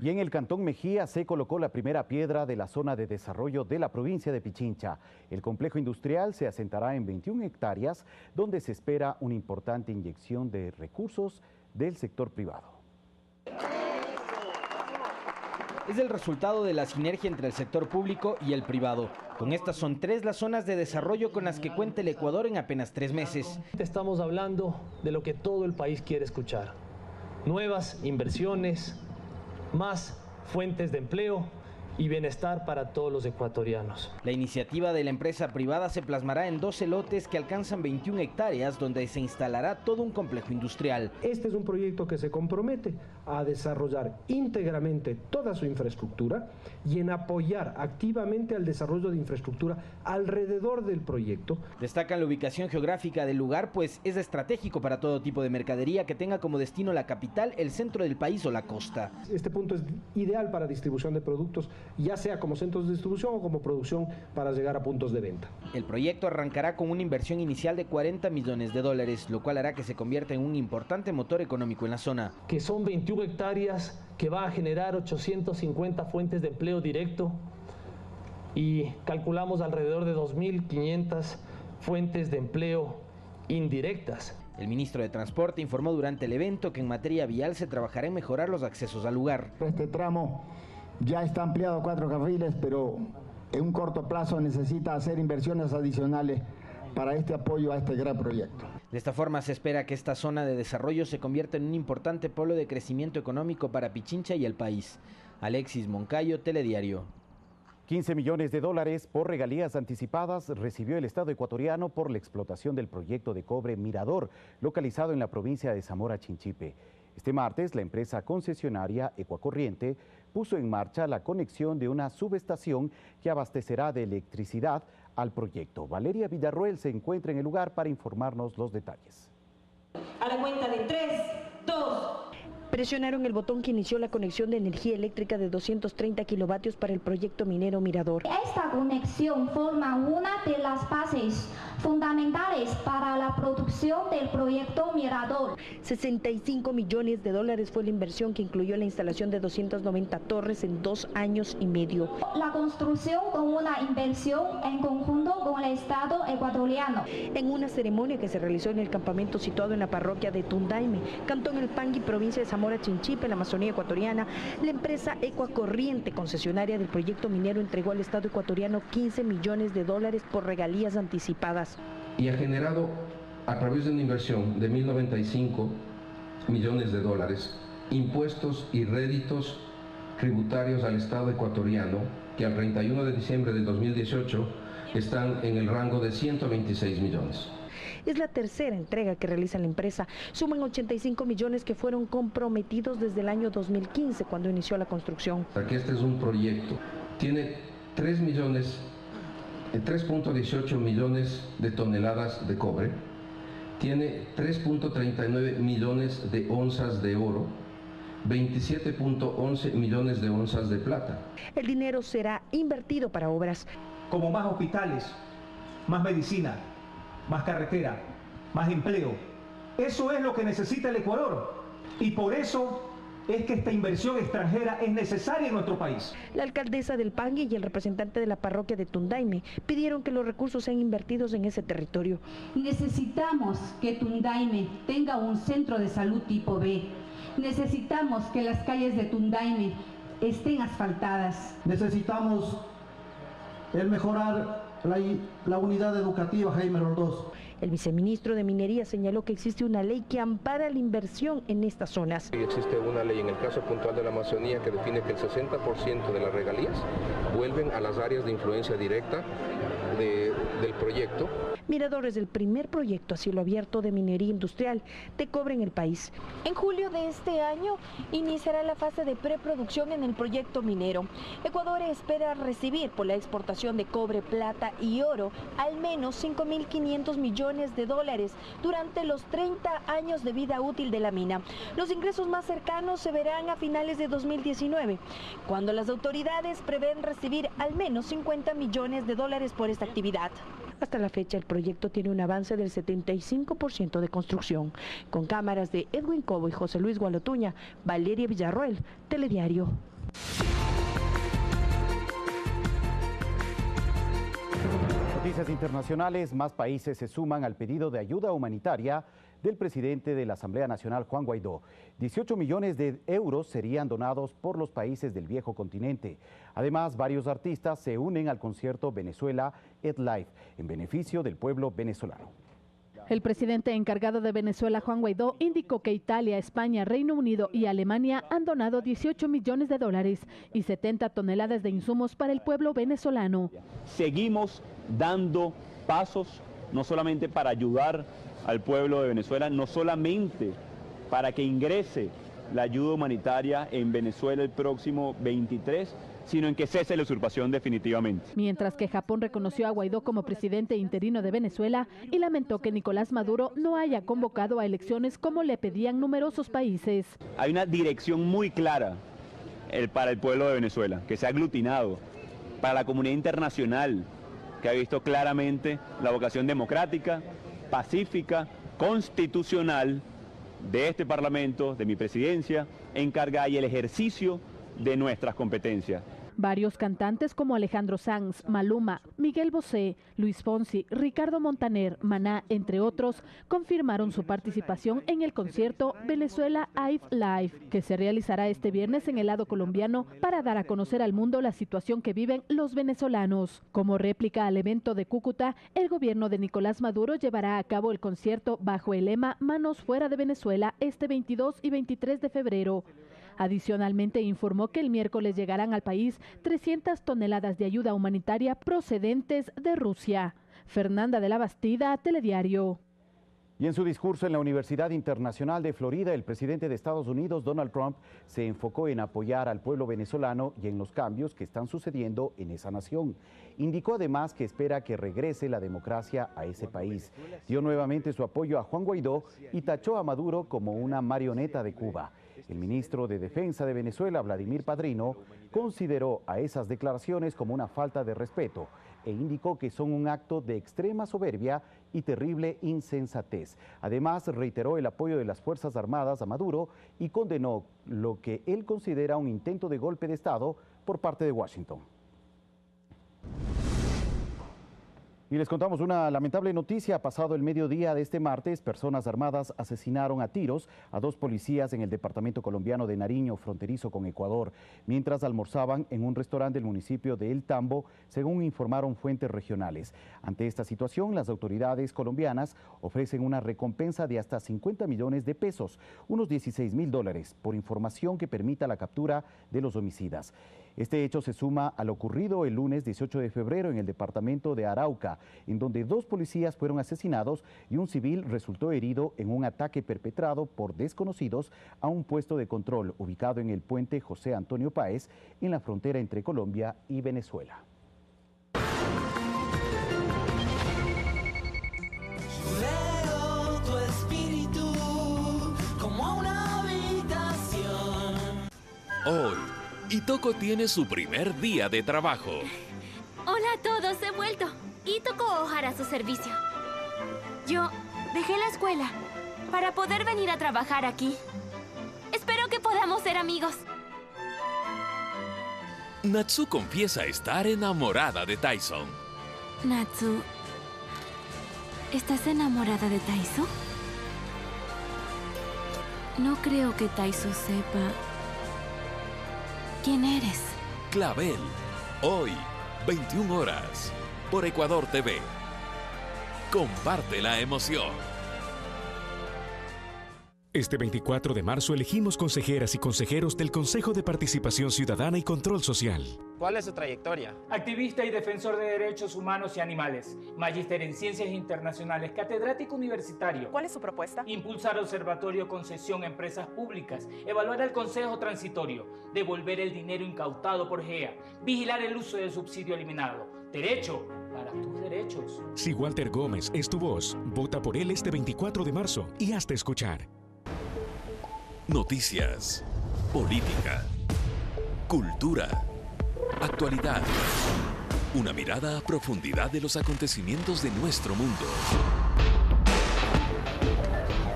S2: Y en el Cantón Mejía se colocó la primera piedra de la zona de desarrollo de la provincia de Pichincha. El complejo industrial se asentará en 21 hectáreas, donde se espera una importante inyección de recursos del sector privado.
S21: Es el resultado de la sinergia entre el sector público y el privado. Con estas son 3 las zonas de desarrollo con las que cuenta el Ecuador en apenas 3 meses.
S22: Estamos hablando de lo que todo el país quiere escuchar. Nuevas inversiones, más fuentes de empleo y bienestar para todos los ecuatorianos.
S21: La iniciativa de la empresa privada se plasmará en 12 lotes que alcanzan 21 hectáreas donde se instalará todo un complejo industrial.
S22: Este es un proyecto que se compromete a desarrollar íntegramente toda su infraestructura y en apoyar activamente al desarrollo de infraestructura alrededor del proyecto.
S21: Destacan la ubicación geográfica del lugar, pues es estratégico para todo tipo de mercadería que tenga como destino la capital, el centro del país o la costa.
S22: Este punto es ideal para distribución de productos, ya sea como centros de distribución o como producción para llegar a puntos de venta.
S21: El proyecto arrancará con una inversión inicial de 40 millones de dólares, lo cual hará que se convierta en un importante motor económico en la zona.
S22: Que son 21 hectáreas que va a generar 850 fuentes de empleo directo y calculamos alrededor de 2.500 fuentes de empleo indirectas.
S21: El ministro de Transporte informó durante el evento que en materia vial se trabajará en mejorar los accesos al lugar.
S24: Este tramo ya está ampliado a 4 carriles, pero en un corto plazo necesita hacer inversiones adicionales para este apoyo a este gran proyecto.
S21: De esta forma se espera que esta zona de desarrollo se convierta en un importante polo de crecimiento económico para Pichincha y el país. Alexis Moncayo, Telediario.
S2: 15 millones de dólares por regalías anticipadas recibió el Estado ecuatoriano por la explotación del proyecto de cobre Mirador, localizado en la provincia de Zamora Chinchipe. Este martes, la empresa concesionaria Ecuacorriente puso en marcha la conexión de una subestación que abastecerá de electricidad al proyecto. Valeria Villarroel se encuentra en el lugar para informarnos los detalles.
S25: A la cuenta de 3, 2...
S27: Presionaron el botón que inició la conexión de energía eléctrica de 230 kilovatios para el proyecto minero Mirador.
S11: Esta conexión forma una de las bases fundamentales para la producción del proyecto Mirador.
S27: 65 millones de dólares fue la inversión que incluyó la instalación de 290 torres en 2 años y medio.
S11: La construcción con una inversión en conjunto con el Estado ecuatoriano.
S27: En una ceremonia que se realizó en el campamento situado en la parroquia de Tundaime, Cantón El Pangui, provincia de Zamora Chinchipe, en la Amazonía ecuatoriana, la empresa Ecuacorriente, concesionaria del proyecto minero, entregó al Estado ecuatoriano 15 millones de dólares por regalías anticipadas.
S28: Y ha generado, a través de una inversión de 1.095 millones de dólares, impuestos y réditos tributarios al Estado ecuatoriano, que al 31 de diciembre del 2018 están en el rango de 126 millones.
S27: Es la tercera entrega que realiza la empresa. Suman 85 millones que fueron comprometidos desde el año 2015, cuando inició la construcción.
S28: Aquí este es un proyecto. Tiene 3.18 millones de toneladas de cobre. Tiene 3.39 millones de onzas de oro. 27.11 millones de onzas de plata.
S27: El dinero será invertido para obras
S3: como más hospitales, más medicina, más carretera, más empleo. Eso es lo que necesita el Ecuador y por eso es que esta inversión extranjera es necesaria en nuestro país.
S27: La alcaldesa del Pangui y el representante de la parroquia de Tundaime pidieron que los recursos sean invertidos en ese territorio.
S4: Necesitamos que Tundaime tenga un centro de salud tipo B. Necesitamos que las calles de Tundaime estén asfaltadas.
S5: Necesitamos el mejorar la unidad educativa Jaime Roldós.
S27: El viceministro de Minería señaló que existe una ley que ampara la inversión en estas zonas.
S28: Existe una ley en el caso puntual de la Amazonía que define que el 60% de las regalías vuelven a las áreas de influencia directa del proyecto.
S27: Mirador es el primer proyecto a cielo abierto de minería industrial de cobre en el país. En julio de este año iniciará la fase de preproducción en el proyecto minero. Ecuador espera recibir por la exportación de cobre, plata y oro al menos 5.500 millones de dólares durante los 30 años de vida útil de la mina. Los ingresos más cercanos se verán a finales de 2019, cuando las autoridades prevén recibir al menos 50 millones de dólares por esta actividad. Hasta la fecha, el proyecto tiene un avance del 75% de construcción. Con cámaras de Edwin Cobo y José Luis Gualotuña, Valeria Villarroel, Telediario.
S2: Noticias internacionales, más países se suman al pedido de ayuda humanitaria del presidente de la Asamblea Nacional, Juan Guaidó. 18 millones de euros serían donados por los países del viejo continente. Además, varios artistas se unen al concierto Venezuela It Life en beneficio del pueblo venezolano.
S6: El presidente encargado de Venezuela, Juan Guaidó, indicó que Italia, España, Reino Unido y Alemania han donado 18 millones de dólares y 70 toneladas de insumos para el pueblo venezolano.
S7: Seguimos dando pasos, no solamente para ayudar al pueblo de Venezuela, no solamente para que ingrese la ayuda humanitaria en Venezuela el próximo 23, sino en que cese la usurpación definitivamente.
S6: Mientras que Japón reconoció a Guaidó como presidente interino de Venezuela y lamentó que Nicolás Maduro no haya convocado a elecciones como le pedían numerosos países.
S7: Hay una dirección muy clara para el pueblo de Venezuela, que se ha aglutinado, para la comunidad internacional, que ha visto claramente la vocación democrática, pacífica, constitucional de este Parlamento, de mi presidencia, encargada y el ejercicio de nuestras competencias.
S6: Varios cantantes como Alejandro Sanz, Maluma, Miguel Bosé, Luis Fonsi, Ricardo Montaner, Maná, entre otros, confirmaron su participación en el concierto Venezuela It Live, que se realizará este viernes en el lado colombiano para dar a conocer al mundo la situación que viven los venezolanos. Como réplica al evento de Cúcuta, el gobierno de Nicolás Maduro llevará a cabo el concierto bajo el lema Manos fuera de Venezuela este 22 y 23 de febrero. Adicionalmente informó que el miércoles llegarán al país 300 toneladas de ayuda humanitaria procedentes de Rusia. Fernanda de la Bastida, Telediario.
S2: Y en su discurso en la Universidad Internacional de Florida, el presidente de Estados Unidos, Donald Trump, se enfocó en apoyar al pueblo venezolano y en los cambios que están sucediendo en esa nación. Indicó además que espera que regrese la democracia a ese país. Dio nuevamente su apoyo a Juan Guaidó y tachó a Maduro como una marioneta de Cuba. El ministro de Defensa de Venezuela, Vladimir Padrino, consideró a esas declaraciones como una falta de respeto e indicó que son un acto de extrema soberbia y terrible insensatez. Además, reiteró el apoyo de las Fuerzas Armadas a Maduro y condenó lo que él considera un intento de golpe de Estado por parte de Washington. Y les contamos una lamentable noticia. Pasado el mediodía de este martes, personas armadas asesinaron a tiros a 2 policías en el departamento colombiano de Nariño, fronterizo con Ecuador, mientras almorzaban en un restaurante del municipio de El Tambo, según informaron fuentes regionales. Ante esta situación, las autoridades colombianas ofrecen una recompensa de hasta 50 millones de pesos, unos $16.000, por información que permita la captura de los homicidas. Este hecho se suma a lo ocurrido el lunes 18 de febrero en el departamento de Arauca, en donde 2 policías fueron asesinados y un civil resultó herido en un ataque perpetrado por desconocidos a un puesto de control ubicado en el puente José Antonio Páez, en la frontera entre Colombia y Venezuela.
S1: Hoy, Itoko tiene su primer día de trabajo.
S8: Hola a todos, he vuelto. Itoko Ohara a su servicio. Yo dejé la escuela para poder venir a trabajar aquí. Espero que podamos ser amigos.
S1: Natsu confiesa estar enamorada de Tyson.
S8: Natsu, ¿estás enamorada de Taiso? No creo que Taiso sepa quién eres.
S1: Clavel, hoy, 21 horas, por Ecuador TV. Comparte la emoción.
S9: Este 24 de marzo elegimos consejeras y consejeros del Consejo de Participación Ciudadana y Control Social.
S10: ¿Cuál es su trayectoria? Activista y defensor de derechos humanos y animales, magíster en ciencias internacionales, catedrático universitario.
S12: ¿Cuál es su propuesta?
S10: Impulsar observatorio concesión a empresas públicas, evaluar el consejo transitorio, devolver el dinero incautado por GEA, vigilar el uso del subsidio eliminado. Derecho para tus derechos.
S9: Si Walter Gómez es tu voz, vota por él este 24 de marzo y hazte escuchar.
S1: Noticias, política, cultura, actualidad. Una mirada a profundidad de los acontecimientos de nuestro mundo.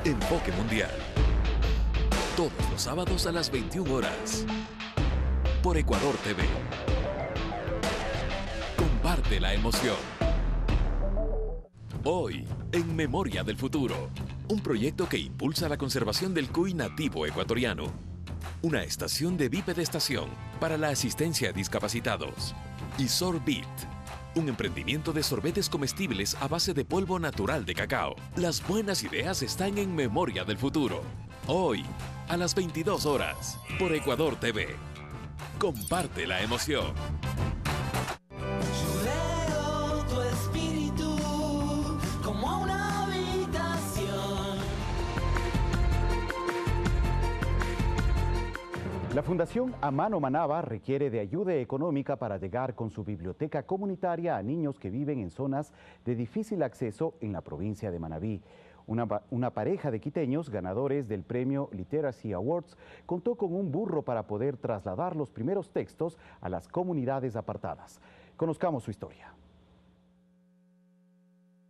S1: Enfoque Mundial. Todos los sábados a las 21 horas. Por Ecuador TV. Comparte la emoción. Hoy, en Memoria del Futuro. Un proyecto que impulsa la conservación del cuy nativo ecuatoriano. Una estación de bipedestación para la asistencia a discapacitados. Y Sorbit, un emprendimiento de sorbetes comestibles a base de polvo natural de cacao. Las buenas ideas están en Memoria del Futuro. Hoy, a las 22 horas, por Ecuador TV. Comparte la emoción.
S2: La Fundación Amano Manaba requiere de ayuda económica para llegar con su biblioteca comunitaria a niños que viven en zonas de difícil acceso en la provincia de Manabí. Una pareja de quiteños ganadores del premio Literacy Awards contó con un burro para poder trasladar los primeros textos a las comunidades apartadas. Conozcamos su historia.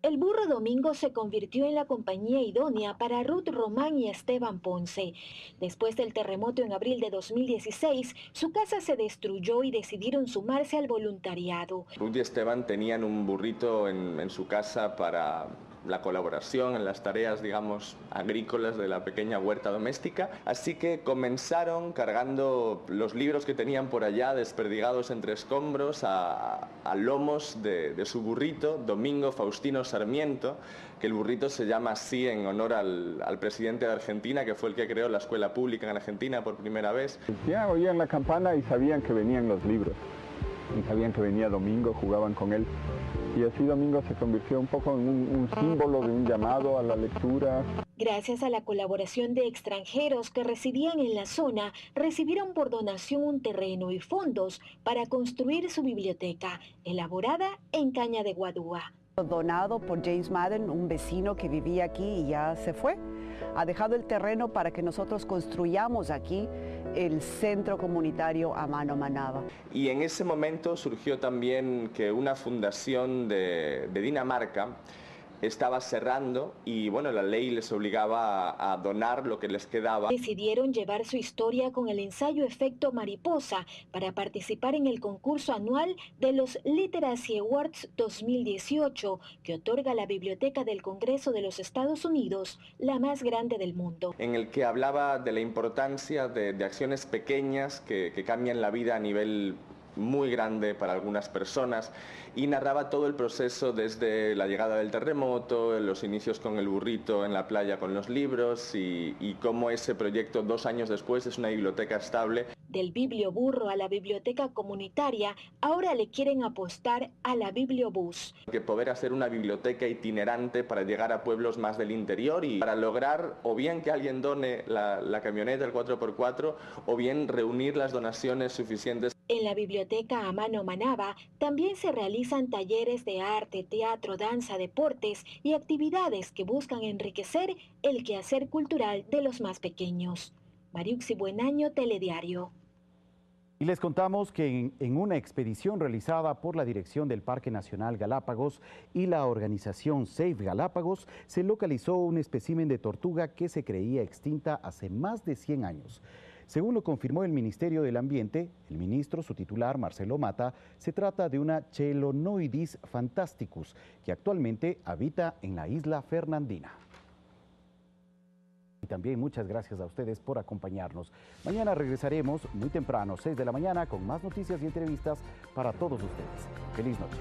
S13: El burro Domingo se convirtió en la compañía idónea para Ruth Román y Esteban Ponce. Después del terremoto en abril de 2016, su casa se destruyó y decidieron sumarse al voluntariado.
S14: Ruth y Esteban tenían un burrito en su casa para la colaboración en las tareas, digamos, agrícolas de la pequeña huerta doméstica. Así que comenzaron cargando los libros que tenían por allá desperdigados entre escombros a lomos de su burrito, Domingo Faustino Sarmiento, que el burrito se llama así en honor al presidente de Argentina, que fue el que creó la escuela pública en Argentina por primera vez.
S23: Ya oían la campana y sabían que venían los libros. Y sabían que venía Domingo, jugaban con él. Y así Domingo se convirtió un poco en un símbolo de un llamado a la lectura.
S13: Gracias a la colaboración de extranjeros que residían en la zona, recibieron por donación un terreno y fondos para construir su biblioteca, elaborada en caña de guadúa.
S26: Donado por James Madden, un vecino que vivía aquí y ya se fue. Ha dejado el terreno para que nosotros construyamos aquí el centro comunitario Amano Manaba.
S14: Y en ese momento surgió también que una fundación de Dinamarca estaba cerrando y bueno, la ley les obligaba a donar lo que les quedaba.
S13: Decidieron llevar su historia con el ensayo Efecto Mariposa para participar en el concurso anual de los Literacy Awards 2018 que otorga la Biblioteca del Congreso de los Estados Unidos, la más grande del mundo.
S14: En el que hablaba de la importancia de acciones pequeñas que cambian la vida a nivel muy grande para algunas personas y narraba todo el proceso desde la llegada del terremoto, los inicios con el burrito en la playa con los libros y cómo ese proyecto 2 años después es una biblioteca estable.
S13: Del biblioburro a la biblioteca comunitaria, ahora le quieren apostar a la bibliobús.
S14: Que poder hacer una biblioteca itinerante para llegar a pueblos más del interior y para lograr o bien que alguien done la camioneta, el 4x4, o bien reunir las donaciones suficientes.
S13: En la biblioteca Amano Manaba también se realizan talleres de arte, teatro, danza, deportes y actividades que buscan enriquecer el quehacer cultural de los más pequeños. Mariuxi Buenaño, Telediario.
S2: Y les contamos que en una expedición realizada por la Dirección del Parque Nacional Galápagos y la organización Safe Galápagos, se localizó un espécimen de tortuga que se creía extinta hace más de 100 años. Según lo confirmó el Ministerio del Ambiente, el ministro, su titular, Marcelo Mata, se trata de una Chelonoidis fantasticus, que actualmente habita en la isla Fernandina. Y también muchas gracias a ustedes por acompañarnos. Mañana regresaremos muy temprano, 6 de la mañana, con más noticias y entrevistas para todos ustedes. Feliz noche.